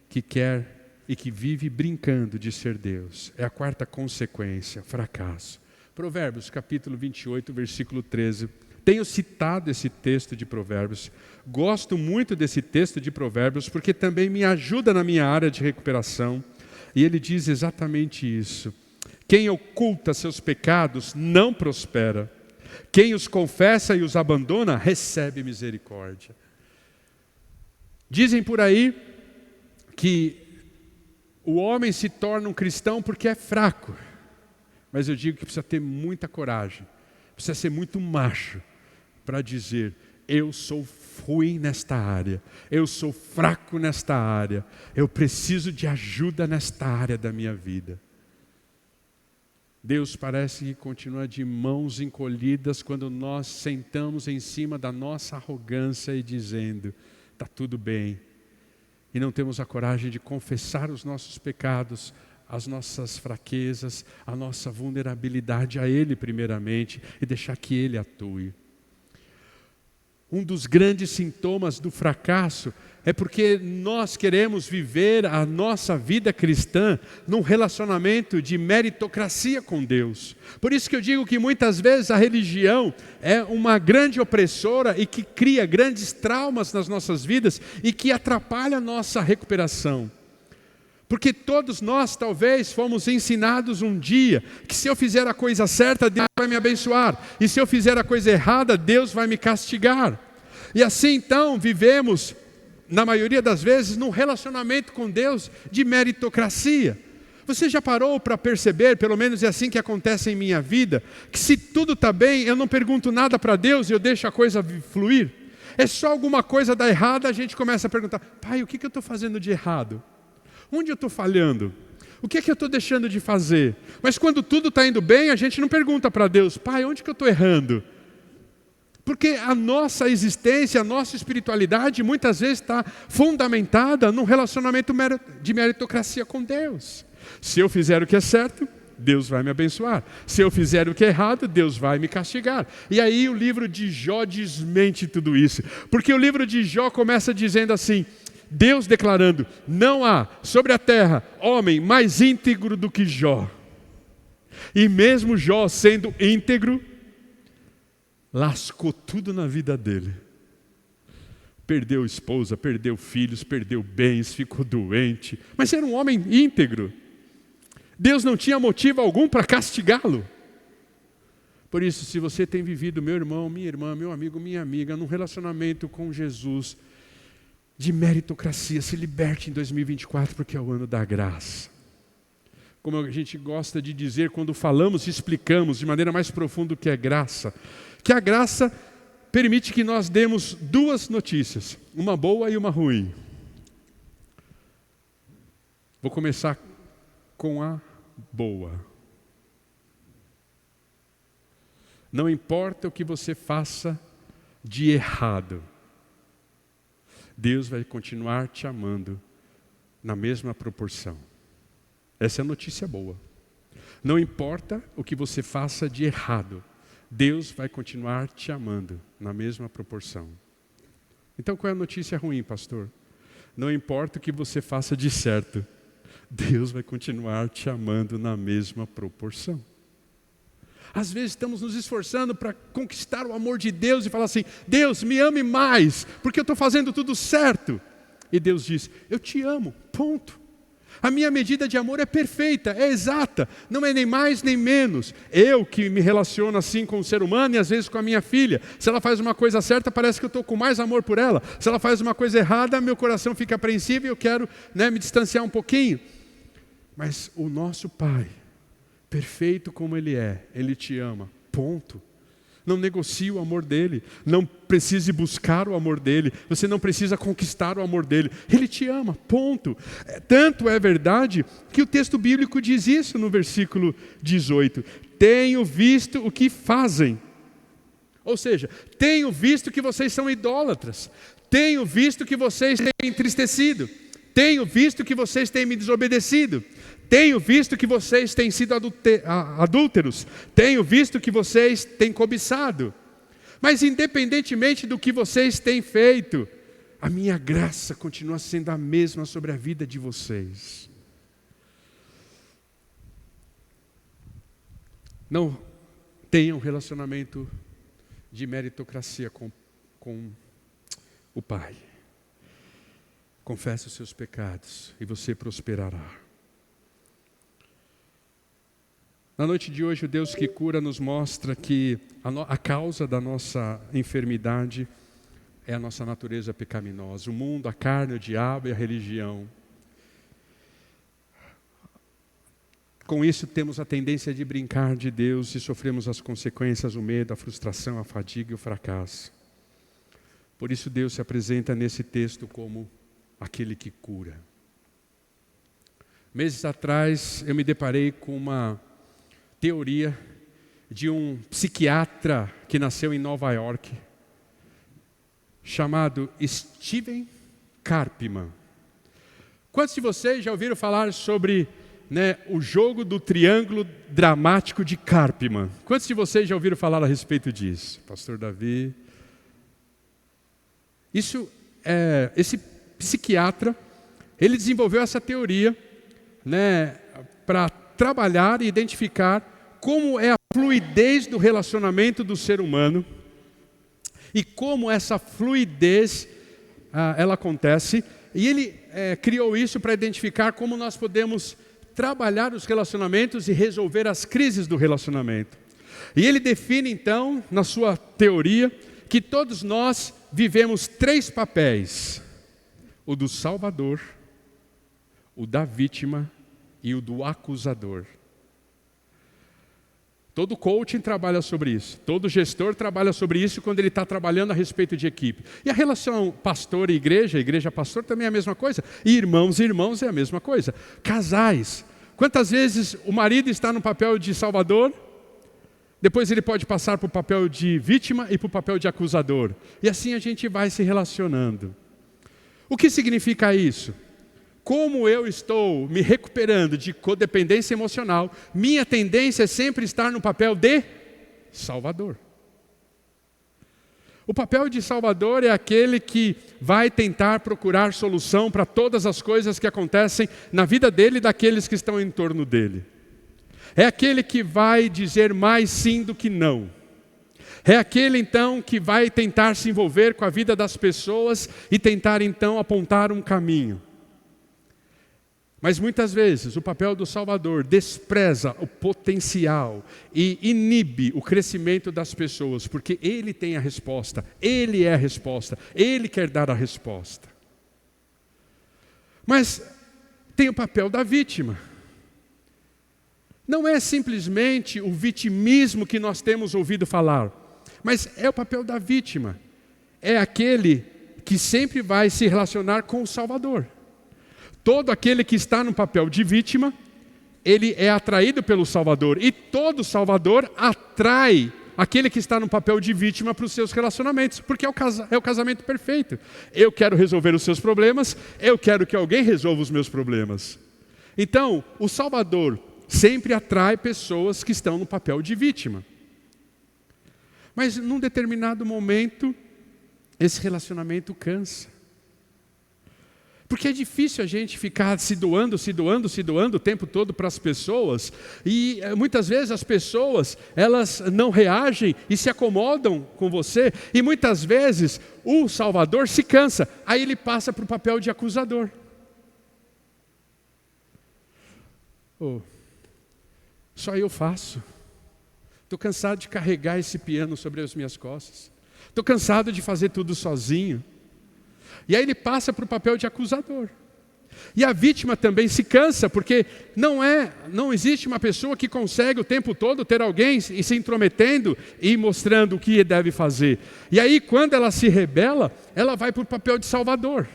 que quer e que vive brincando de ser Deus. É a quarta consequência, fracasso. Provérbios capítulo 28, versículo 13. Tenho citado esse texto de Provérbios. Gosto muito desse texto de Provérbios porque também me ajuda na minha área de recuperação. E ele diz exatamente isso. Quem oculta seus pecados não prospera. Quem os confessa e os abandona recebe misericórdia. Dizem por aí que o homem se torna um cristão porque é fraco. Mas eu digo que precisa ter muita coragem. Precisa ser muito macho para dizer, eu sou ruim nesta área, eu sou fraco nesta área, eu preciso de ajuda nesta área da minha vida. Deus parece que continua de mãos encolhidas quando nós sentamos em cima da nossa arrogância e dizendo, está tudo bem. E não temos a coragem de confessar os nossos pecados, as nossas fraquezas, a nossa vulnerabilidade a Ele primeiramente e deixar que Ele atue. Um dos grandes sintomas do fracasso é porque nós queremos viver a nossa vida cristã num relacionamento de meritocracia com Deus. Por isso que eu digo que muitas vezes a religião é uma grande opressora e que cria grandes traumas nas nossas vidas e que atrapalha a nossa recuperação. Porque todos nós talvez fomos ensinados um dia que se eu fizer a coisa certa, Deus vai me abençoar. E se eu fizer a coisa errada, Deus vai me castigar. E assim então vivemos, na maioria das vezes, num relacionamento com Deus de meritocracia. Você já parou para perceber, pelo menos é assim que acontece em minha vida, que se tudo está bem, eu não pergunto nada para Deus e eu deixo a coisa fluir? É só alguma coisa dar errada, a gente começa a perguntar: Pai, o que eu estou fazendo de errado? Onde eu estou falhando? O que é que eu estou deixando de fazer? Mas quando tudo está indo bem, a gente não pergunta para Deus: Pai, onde que eu estou errando? Porque a nossa existência, a nossa espiritualidade, muitas vezes está fundamentada num relacionamento de meritocracia com Deus. Se eu fizer o que é certo, Deus vai me abençoar. Se eu fizer o que é errado, Deus vai me castigar. E aí o livro de Jó desmente tudo isso. Porque o livro de Jó começa dizendo assim, Deus declarando: não há sobre a terra homem mais íntegro do que Jó. E mesmo Jó sendo íntegro, lascou tudo na vida dele. Perdeu esposa, perdeu filhos, perdeu bens, ficou doente. Mas era um homem íntegro. Deus não tinha motivo algum para castigá-lo. Por isso, se você tem vivido, meu irmão, minha irmã, meu amigo, minha amiga, num relacionamento com Jesus de meritocracia, se liberte em 2024, porque é o ano da graça. Como a gente gosta de dizer quando falamos e explicamos de maneira mais profunda o que é graça, que a graça permite que nós demos duas notícias, uma boa e uma ruim. Vou começar com a boa. Não importa o que você faça de errado, Deus vai continuar te amando na mesma proporção. Essa é a notícia boa. Não importa o que você faça de errado, Deus vai continuar te amando na mesma proporção. Então qual é a notícia ruim, pastor? Não importa o que você faça de certo, Deus vai continuar te amando na mesma proporção. Às vezes estamos nos esforçando para conquistar o amor de Deus e falar assim: Deus, me ame mais, porque eu estou fazendo tudo certo. E Deus diz: eu te amo, ponto. A minha medida de amor é perfeita, é exata, não é nem mais nem menos. Eu que me relaciono assim com o ser humano e às vezes com a minha filha. Se ela faz uma coisa certa, parece que eu estou com mais amor por ela. Se ela faz uma coisa errada, meu coração fica apreensivo e eu quero, me distanciar um pouquinho. Mas o nosso Pai, perfeito como Ele é, Ele te ama, ponto. Não negocie o amor dEle, não precise buscar o amor dEle, você não precisa conquistar o amor dEle, Ele te ama, ponto. Tanto é verdade que o texto bíblico diz isso no versículo 18: tenho visto o que fazem. Ou seja, tenho visto que vocês são idólatras, tenho visto que vocês têm entristecido, tenho visto que vocês têm me desobedecido, tenho visto que vocês têm sido adúlteros, tenho visto que vocês têm cobiçado. Mas independentemente do que vocês têm feito, a minha graça continua sendo a mesma sobre a vida de vocês. Não tenham relacionamento de meritocracia com o Pai. Confesse os seus pecados e você prosperará. Na noite de hoje, o Deus que cura nos mostra que a causa da nossa enfermidade é a nossa natureza pecaminosa. O mundo, a carne, o diabo e a religião. Com isso, temos a tendência de brincar de Deus e sofremos as consequências, o medo, a frustração, a fadiga e o fracasso. Por isso, Deus se apresenta nesse texto como aquele que cura. Meses atrás, eu me deparei com uma teoria de um psiquiatra que nasceu em Nova York, chamado Stephen Karpman. Quantos de vocês já ouviram falar sobre o jogo do triângulo dramático de Karpman? Quantos de vocês já ouviram falar a respeito disso? Pastor Davi. Esse psiquiatra, ele desenvolveu essa teoria, né, para trabalhar e identificar como é a fluidez do relacionamento do ser humano e como essa fluidez ela acontece. E ele criou isso para identificar como nós podemos trabalhar os relacionamentos e resolver as crises do relacionamento. E ele define então, na sua teoria, que todos nós vivemos 3 papéis: o do salvador, o da vítima e o do acusador. Todo coaching trabalha sobre isso, todo gestor trabalha sobre isso quando ele está trabalhando a respeito de equipe. E a relação pastor e igreja-pastor também é a mesma coisa. E irmãos e irmãos é a mesma coisa. Casais, quantas vezes o marido está no papel de salvador, depois ele pode passar para o papel de vítima e para o papel de acusador. E assim a gente vai se relacionando. O que significa isso? Como eu estou me recuperando de codependência emocional, minha tendência é sempre estar no papel de salvador. O papel de salvador é aquele que vai tentar procurar solução para todas as coisas que acontecem na vida dele e daqueles que estão em torno dele. É aquele que vai dizer mais sim do que não. É aquele então que vai tentar se envolver com a vida das pessoas e tentar então apontar um caminho. Mas muitas vezes o papel do Salvador despreza o potencial e inibe o crescimento das pessoas, porque ele tem a resposta, ele é a resposta, ele quer dar a resposta. Mas tem o papel da vítima. Não é simplesmente o vitimismo que nós temos ouvido falar, mas é o papel da vítima. É aquele que sempre vai se relacionar com o Salvador. Todo aquele que está no papel de vítima, ele é atraído pelo Salvador. E todo Salvador atrai aquele que está no papel de vítima para os seus relacionamentos. Porque é o casamento perfeito. Eu quero resolver os seus problemas, eu quero que alguém resolva os meus problemas. Então, o Salvador sempre atrai pessoas que estão no papel de vítima. Mas num determinado momento, esse relacionamento cansa. Porque é difícil a gente ficar se doando o tempo todo para as pessoas. E muitas vezes as pessoas, elas não reagem e se acomodam com você. E muitas vezes o Salvador se cansa. Aí ele passa para o papel de acusador. Só eu faço. Estou cansado de carregar esse piano sobre as minhas costas. Estou cansado de fazer tudo sozinho. E aí ele passa para o papel de acusador. E a vítima também se cansa, porque não existe uma pessoa que consegue o tempo todo ter alguém e se intrometendo e mostrando o que deve fazer. E aí quando ela se rebela, ela vai para o papel de salvador.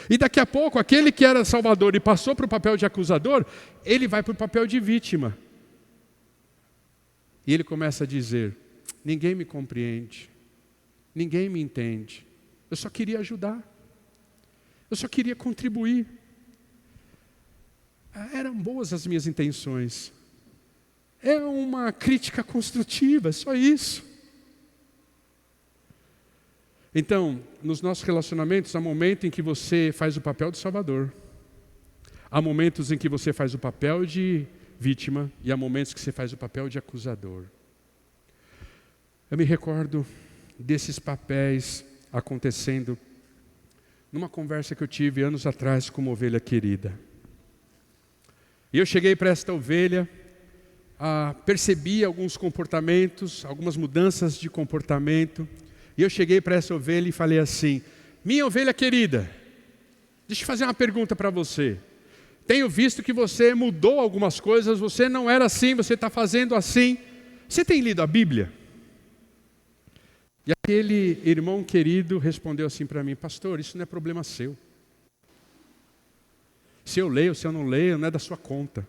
E daqui a pouco, aquele que era salvador e passou para o papel de acusador, ele vai para o papel de vítima. E ele começa a dizer: ninguém me compreende, ninguém me entende. Eu só queria ajudar. Eu só queria contribuir. Eram boas as minhas intenções. É uma crítica construtiva, só isso. Então, nos nossos relacionamentos, há momentos em que você faz o papel de salvador. Há momentos em que você faz o papel de vítima. E há momentos que você faz o papel de acusador. Eu me recordo desses papéis acontecendo numa conversa que eu tive anos atrás com uma ovelha querida. E eu cheguei para esta ovelha, percebi alguns comportamentos, algumas mudanças de comportamento, e eu cheguei para essa ovelha e falei assim: minha ovelha querida, deixa eu fazer uma pergunta para você. Tenho visto que você mudou algumas coisas, você não era assim, você está fazendo assim. Você tem lido a Bíblia? E aquele irmão querido respondeu assim para mim: pastor, isso não é problema seu. Se eu leio, se eu não leio, não é da sua conta.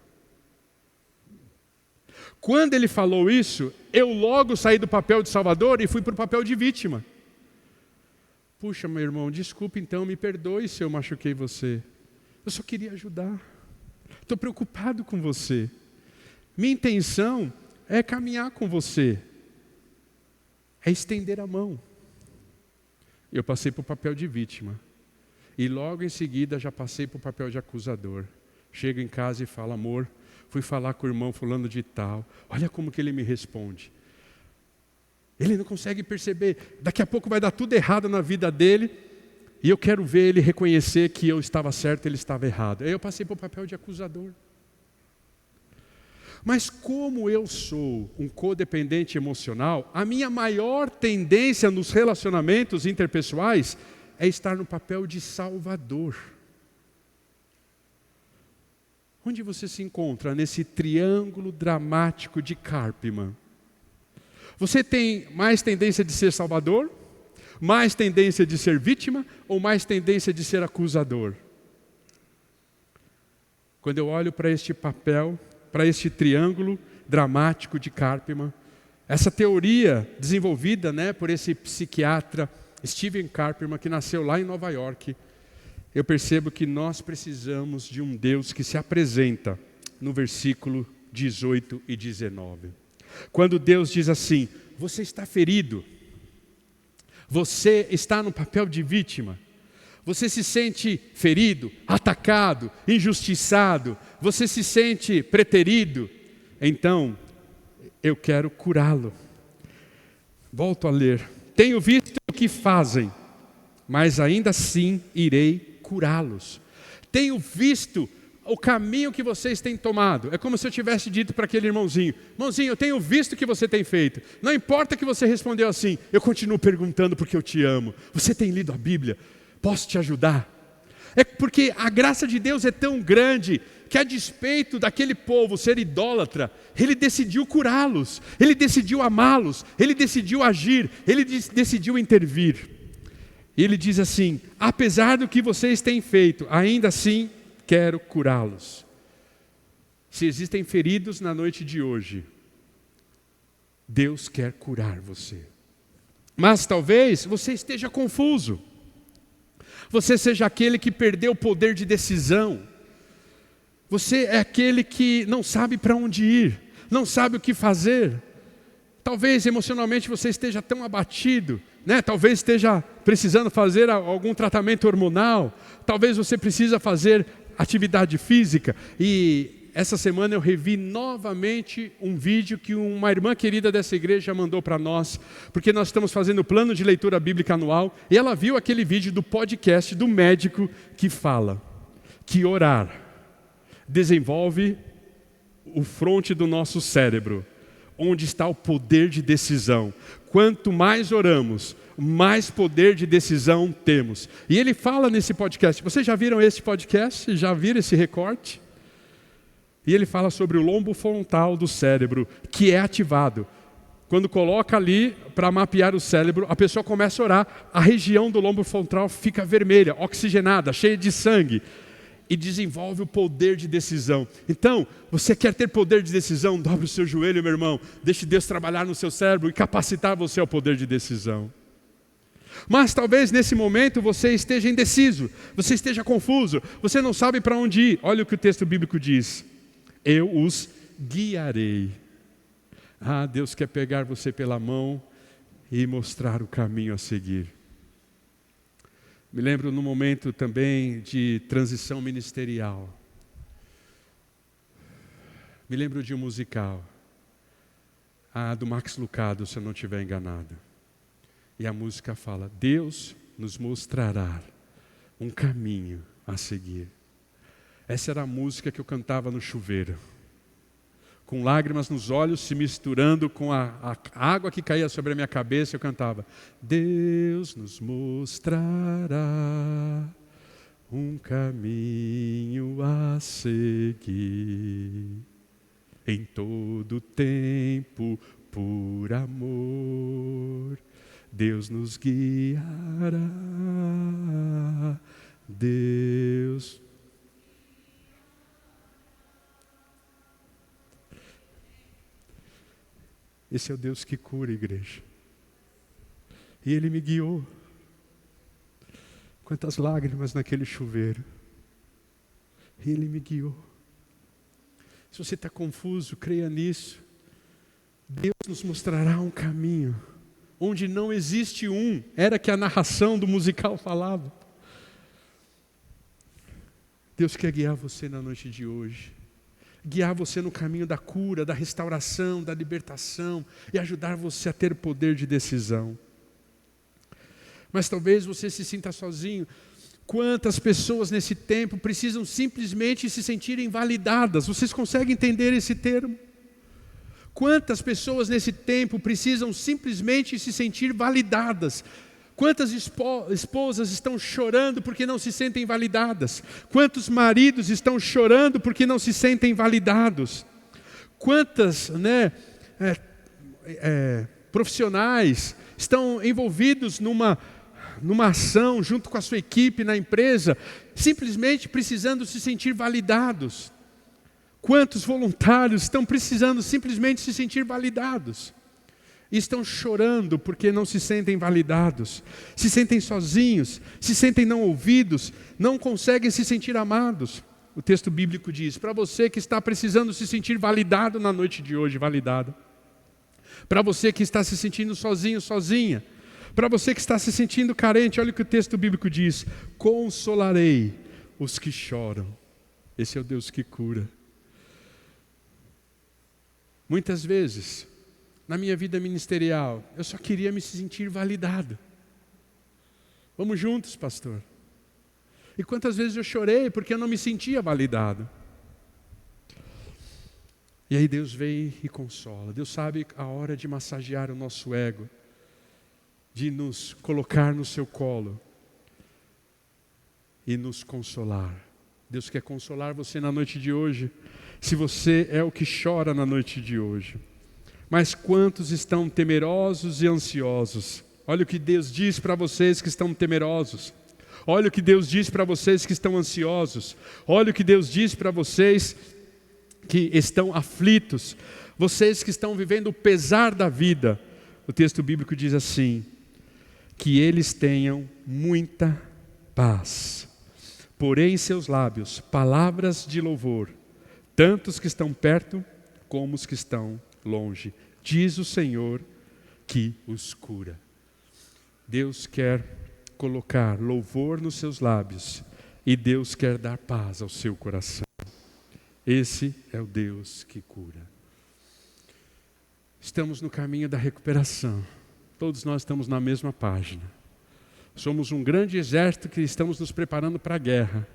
Quando ele falou isso, eu logo saí do papel de salvador e fui para o papel de vítima. Puxa, meu irmão, desculpe então, me perdoe se eu machuquei você. Eu só queria ajudar. Estou preocupado com você. Minha intenção é caminhar com você. É estender a mão. Eu passei para o papel de vítima. E logo em seguida já passei para o papel de acusador. Chego em casa e falo, amor, fui falar com o irmão fulano de tal. Olha como que ele me responde. Ele não consegue perceber. Daqui a pouco vai dar tudo errado na vida dele. E eu quero ver ele reconhecer que eu estava certo e ele estava errado. Aí eu passei para o papel de acusador. Mas como eu sou um codependente emocional, a minha maior tendência nos relacionamentos interpessoais é estar no papel de salvador. Onde você se encontra nesse triângulo dramático de Karpman? Você tem mais tendência de ser salvador? Mais tendência de ser vítima? Ou mais tendência de ser acusador? Quando eu olho para este papel, para este triângulo dramático de Karpman, essa teoria desenvolvida, por esse psiquiatra Stephen Karpman, que nasceu lá em Nova York, eu percebo que nós precisamos de um Deus que se apresenta no versículo 18 e 19. Quando Deus diz assim, você está ferido, você está no papel de vítima, você se sente ferido, atacado, injustiçado, você se sente preterido, então eu quero curá-lo. Volto a ler. Tenho visto o que fazem, mas ainda assim irei curá-los. Tenho visto o caminho que vocês têm tomado. É como se eu tivesse dito para aquele irmãozinho, irmãozinho, eu tenho visto o que você tem feito. Não importa que você respondeu assim, eu continuo perguntando porque eu te amo. Você tem lido a Bíblia? Posso te ajudar? É porque a graça de Deus é tão grande que, a despeito daquele povo ser idólatra, Ele decidiu curá-los, Ele decidiu amá-los, Ele decidiu agir, Ele decidiu intervir. E Ele diz assim, apesar do que vocês têm feito, ainda assim quero curá-los. Se existem feridos na noite de hoje, Deus quer curar você. Mas talvez você esteja confuso. Você seja aquele que perdeu o poder de decisão. Você é aquele que não sabe para onde ir, não sabe o que fazer. Talvez emocionalmente você esteja tão abatido, Talvez esteja precisando fazer algum tratamento hormonal. Talvez você precisa fazer atividade física. E essa semana eu revi novamente um vídeo que uma irmã querida dessa igreja mandou para nós, porque nós estamos fazendo o plano de leitura bíblica anual, e ela viu aquele vídeo do podcast do médico que fala que orar desenvolve o fronte do nosso cérebro, onde está o poder de decisão. Quanto mais oramos, mais poder de decisão temos. E ele fala nesse podcast, vocês já viram esse podcast? Já viram esse recorte? E ele fala sobre o lombo frontal do cérebro, que é ativado. Quando coloca ali para mapear o cérebro, a pessoa começa a orar, a região do lombo frontal fica vermelha, oxigenada, cheia de sangue, e desenvolve o poder de decisão. Então, você quer ter poder de decisão? Dobre o seu joelho, meu irmão, deixe Deus trabalhar no seu cérebro e capacitar você ao poder de decisão. Mas talvez nesse momento você esteja indeciso, você esteja confuso, você não sabe para onde ir. Olha o que o texto bíblico diz. Eu os guiarei. Deus quer pegar você pela mão e mostrar o caminho a seguir. Me lembro num momento também de transição ministerial. Me lembro de um musical, do Max Lucado, se eu não estiver enganado. E a música fala, Deus nos mostrará um caminho a seguir. Essa era a música que eu cantava no chuveiro, com lágrimas nos olhos, se misturando com a água que caía sobre a minha cabeça, eu cantava, Deus nos mostrará um caminho a seguir, em todo tempo, por amor, Deus nos guiará, Deus. Esse é o Deus que cura, igreja. E Ele me guiou. Quantas lágrimas naquele chuveiro. E Ele me guiou. Se você está confuso, creia nisso. Deus nos mostrará um caminho onde não existe um, era que a narração do musical falava. Deus quer guiar você na noite de hoje, guiar você no caminho da cura, da restauração, da libertação e ajudar você a ter poder de decisão. Mas talvez você se sinta sozinho. Quantas pessoas nesse tempo precisam simplesmente se sentirem validadas? Vocês conseguem entender esse termo? Quantas pessoas nesse tempo precisam simplesmente se sentir validadas? Quantas esposas estão chorando porque não se sentem validadas? Quantos maridos estão chorando porque não se sentem validados? Quantas profissionais estão envolvidos numa ação junto com a sua equipe na empresa, simplesmente precisando se sentir validados? Quantos voluntários estão precisando simplesmente se sentir validados? E estão chorando porque não se sentem validados, se sentem sozinhos, se sentem não ouvidos, não conseguem se sentir amados. O texto bíblico diz, para você que está precisando se sentir validado na noite de hoje, validado. Para você que está se sentindo sozinho, sozinha. Para você que está se sentindo carente, olha o que o texto bíblico diz. Consolarei os que choram. Esse é o Deus que cura. Muitas vezes, na minha vida ministerial, eu só queria me sentir validado. Vamos juntos, pastor. E quantas vezes eu chorei porque eu não me sentia validado. E aí Deus vem e consola. Deus sabe a hora de massagear o nosso ego, de nos colocar no seu colo e nos consolar. Deus quer consolar você na noite de hoje, se você é o que chora na noite de hoje. Mas quantos estão temerosos e ansiosos? Olha o que Deus diz para vocês que estão temerosos. Olha o que Deus diz para vocês que estão ansiosos. Olha o que Deus diz para vocês que estão aflitos. Vocês que estão vivendo o pesar da vida. O texto bíblico diz assim: que eles tenham muita paz. Porém em seus lábios palavras de louvor, tanto os que estão perto como os que estão longe. Diz o Senhor que os cura. Deus quer colocar louvor nos seus lábios e Deus quer dar paz ao seu coração. Esse é o Deus que cura. Estamos no caminho da recuperação. Todos nós estamos na mesma página. Somos um grande exército que estamos nos preparando para a guerra.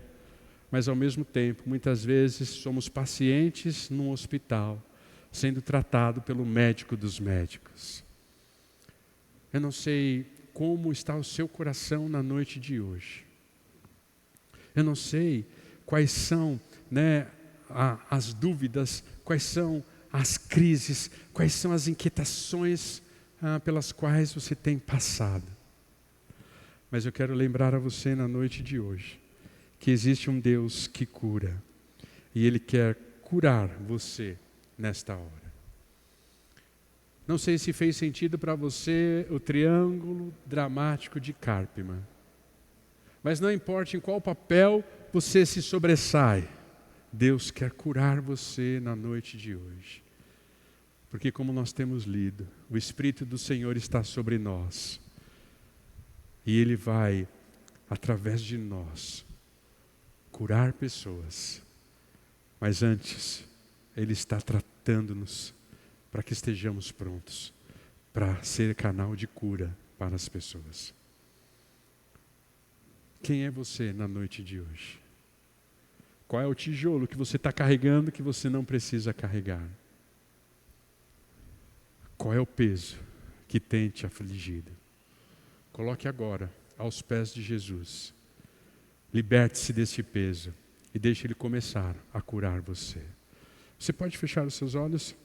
Mas ao mesmo tempo, muitas vezes, somos pacientes num hospital, sendo tratado pelo médico dos médicos. Eu não sei como está o seu coração na noite de hoje. Eu não sei quais são as dúvidas, quais são as crises, quais são as inquietações pelas quais você tem passado. Mas eu quero lembrar a você na noite de hoje que existe um Deus que cura e Ele quer curar você nesta hora. Não sei se fez sentido para você o triângulo dramático de Karpman, mas não importa em qual papel você se sobressai, Deus quer curar você na noite de hoje. Porque como nós temos lido, o Espírito do Senhor está sobre nós. E Ele vai, através de nós, curar pessoas. Mas antes, Ele está tratando-nos para que estejamos prontos para ser canal de cura para as pessoas. Quem é você na noite de hoje? Qual é o tijolo que você está carregando que você não precisa carregar? Qual é o peso que tem te afligido? Coloque agora aos pés de Jesus. Liberte-se desse peso e deixe Ele começar a curar você. Você pode fechar os seus olhos?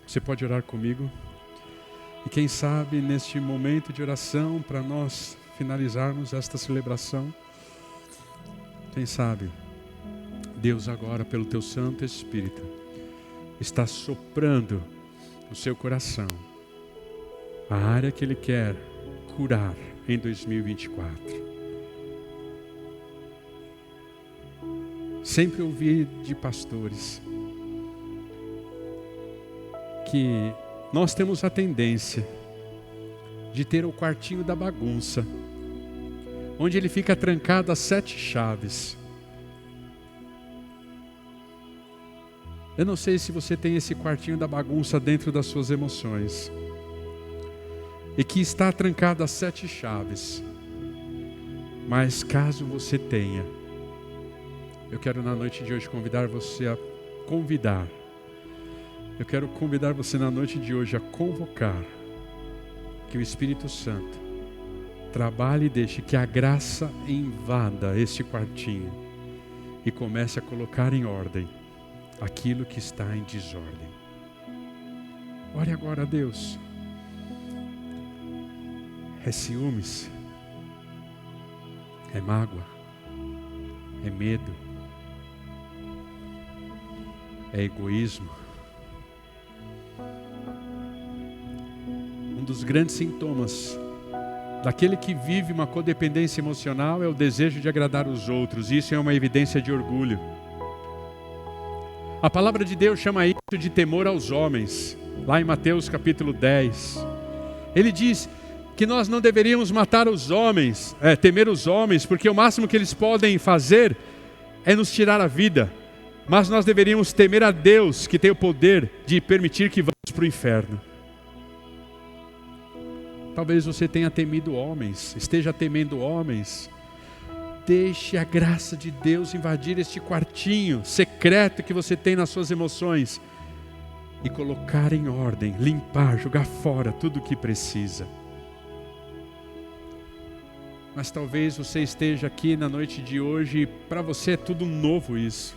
Você pode orar comigo? E quem sabe neste momento de oração, para nós finalizarmos esta celebração, quem sabe Deus agora, pelo Teu Santo Espírito, está soprando no seu coração a área que Ele quer curar em 2024. Sempre ouvi de pastores que nós temos a tendência de ter o quartinho da bagunça, onde ele fica trancado a 7 chaves. Eu não sei se você tem esse quartinho da bagunça dentro das suas emoções, e que está trancado a 7 chaves. Mas caso você tenha, eu quero na noite de hoje convidar você a convidar. Eu quero convidar você na noite de hoje a convocar que o Espírito Santo trabalhe e deixe que a graça invada este quartinho e comece a colocar em ordem aquilo que está em desordem. Ore agora a Deus. É ciúmes, é mágoa, é medo, é egoísmo. Um dos grandes sintomas daquele que vive uma codependência emocional é o desejo de agradar os outros. Isso é uma evidência de orgulho. A palavra de Deus chama isso de temor aos homens. Lá em Mateus capítulo 10. Ele diz que nós não deveríamos matar os homens, temer os homens, porque o máximo que eles podem fazer é nos tirar a vida. Mas nós deveríamos temer a Deus, que tem o poder de permitir que vamos para o inferno. Talvez você tenha temido homens, esteja temendo homens. Deixe a graça de Deus invadir este quartinho secreto que você tem nas suas emoções e colocar em ordem, limpar, jogar fora tudo o que precisa. Mas talvez você esteja aqui na noite de hoje e para você é tudo novo isso.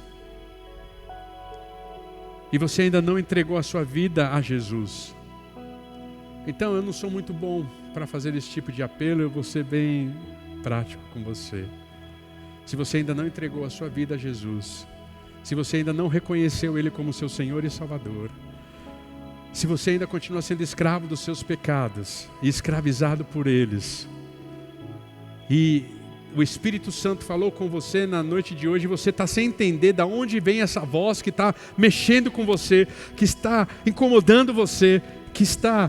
E você ainda não entregou a sua vida a Jesus. Então eu não sou muito bom para fazer esse tipo de apelo, eu vou ser bem prático com você. Se você ainda não entregou a sua vida a Jesus, se você ainda não reconheceu Ele como seu Senhor e Salvador, se você ainda continua sendo escravo dos seus pecados e escravizado por eles, e o Espírito Santo falou com você na noite de hoje, você está sem entender de onde vem essa voz que está mexendo com você, que está incomodando você, que está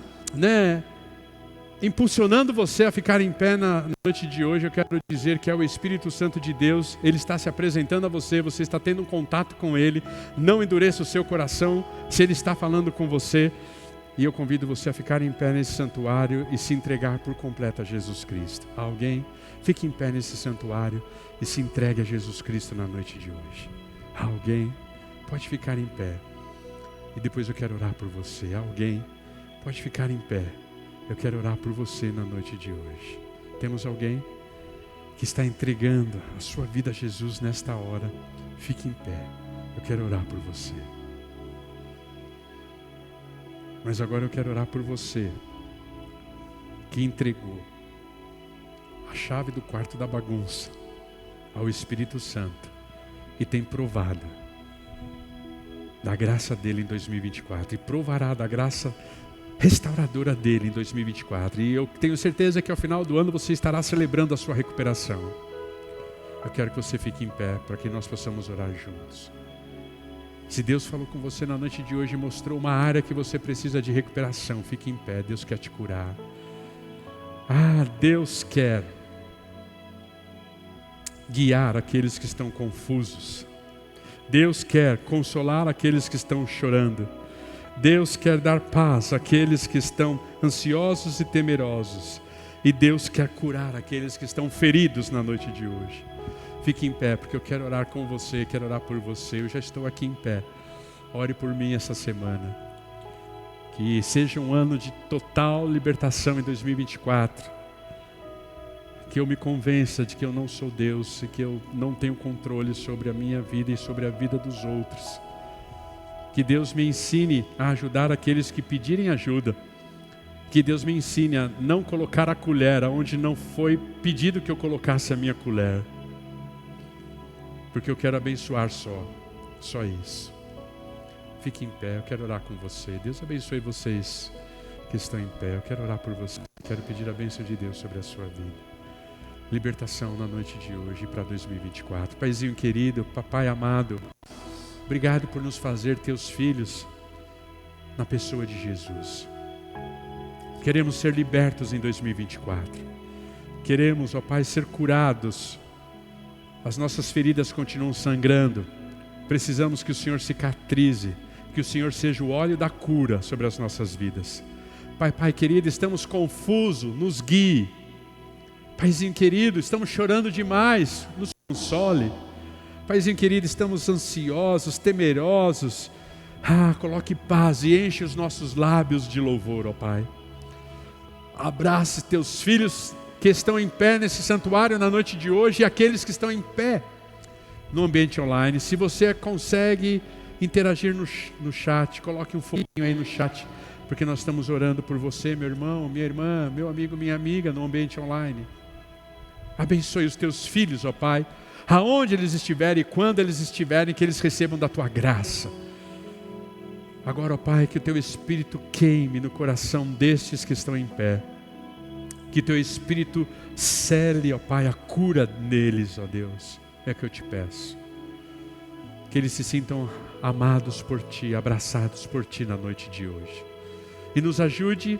impulsionando você a ficar em pé na noite de hoje, eu quero dizer que é o Espírito Santo de Deus. Ele está se apresentando a você, você está tendo um contato com Ele. Não endureça o seu coração se Ele está falando com você. E eu convido você a ficar em pé nesse santuário e se entregar por completo a Jesus Cristo. Alguém? Fique em pé nesse santuário e se entregue a Jesus Cristo na noite de hoje. Alguém? Pode ficar em pé. E depois eu quero orar por você. Alguém? Pode ficar em pé. Eu quero orar por você na noite de hoje. Temos alguém que está entregando a sua vida a Jesus nesta hora? Fique em pé. Eu quero orar por você. Mas agora eu quero orar por você que entregou a chave do quarto da bagunça ao Espírito Santo e tem provado da graça dele em 2024 e provará da graça restauradora dele em 2024. E eu tenho certeza que ao final do ano você estará celebrando a sua recuperação. Eu quero que você fique em pé para que nós possamos orar juntos. Se Deus falou com você na noite de hoje e mostrou uma área que você precisa de recuperação, fique em pé. Deus quer te curar. Deus quer guiar aqueles que estão confusos. Deus quer consolar aqueles que estão chorando. Deus quer dar paz àqueles que estão ansiosos e temerosos. E Deus quer curar aqueles que estão feridos na noite de hoje. Fique em pé, porque eu quero orar com você, quero orar por você. Eu já estou aqui em pé. Ore por mim essa semana. Que seja um ano de total libertação em 2024. Que eu me convença de que eu não sou Deus e que eu não tenho controle sobre a minha vida e sobre a vida dos outros. Que Deus me ensine a ajudar aqueles que pedirem ajuda. Que Deus me ensine a não colocar a colher onde não foi pedido que eu colocasse a minha colher. Porque eu quero abençoar só isso. Fique em pé, eu quero orar com você. Deus abençoe vocês que estão em pé. Eu quero orar por você. Quero pedir a bênção de Deus sobre a sua vida. Libertação na noite de hoje para 2024. Paizinho querido, papai amado, obrigado por nos fazer teus filhos na pessoa de Jesus. Queremos ser libertos em 2024. Queremos, ó Pai, ser curados. As nossas feridas continuam sangrando. Precisamos que o Senhor cicatrize, que o Senhor seja o óleo da cura sobre as nossas vidas. Pai querido, estamos confusos, nos guie. Paizinho querido, estamos chorando demais, nos console. Paizinho querido, estamos ansiosos, temerosos. Coloque paz e enche os nossos lábios de louvor, ó Pai. Abrace teus filhos que estão em pé nesse santuário na noite de hoje e aqueles que estão em pé no ambiente online. Se você consegue interagir no chat, coloque um foguinho aí no chat, porque nós estamos orando por você, meu irmão, minha irmã, meu amigo, minha amiga, no ambiente online. Abençoe os teus filhos, ó Pai, aonde eles estiverem e quando eles estiverem, que eles recebam da tua graça. Agora, ó Pai, que o teu Espírito queime no coração destes que estão em pé. Que teu Espírito cele, ó Pai, a cura neles, ó Deus. É que eu te peço. Que eles se sintam amados por Ti, abraçados por Ti na noite de hoje. E nos ajude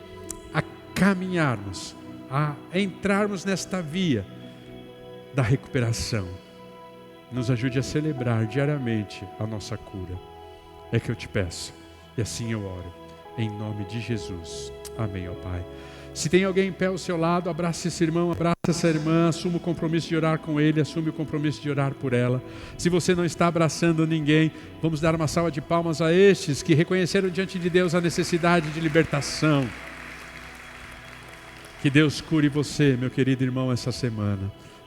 a caminharmos, a entrarmos nesta via da recuperação. Nos ajude a celebrar diariamente a nossa cura. É que eu te peço. E assim eu oro, em nome de Jesus. Amém, ó Pai. Se tem alguém em pé ao seu lado, abraça esse irmão, abraça essa irmã, assuma o compromisso de orar com ele, assume o compromisso de orar por ela. Se você não está abraçando ninguém, vamos dar uma salva de palmas a estes que reconheceram diante de Deus a necessidade de libertação. Que Deus cure você, meu querido irmão, essa semana.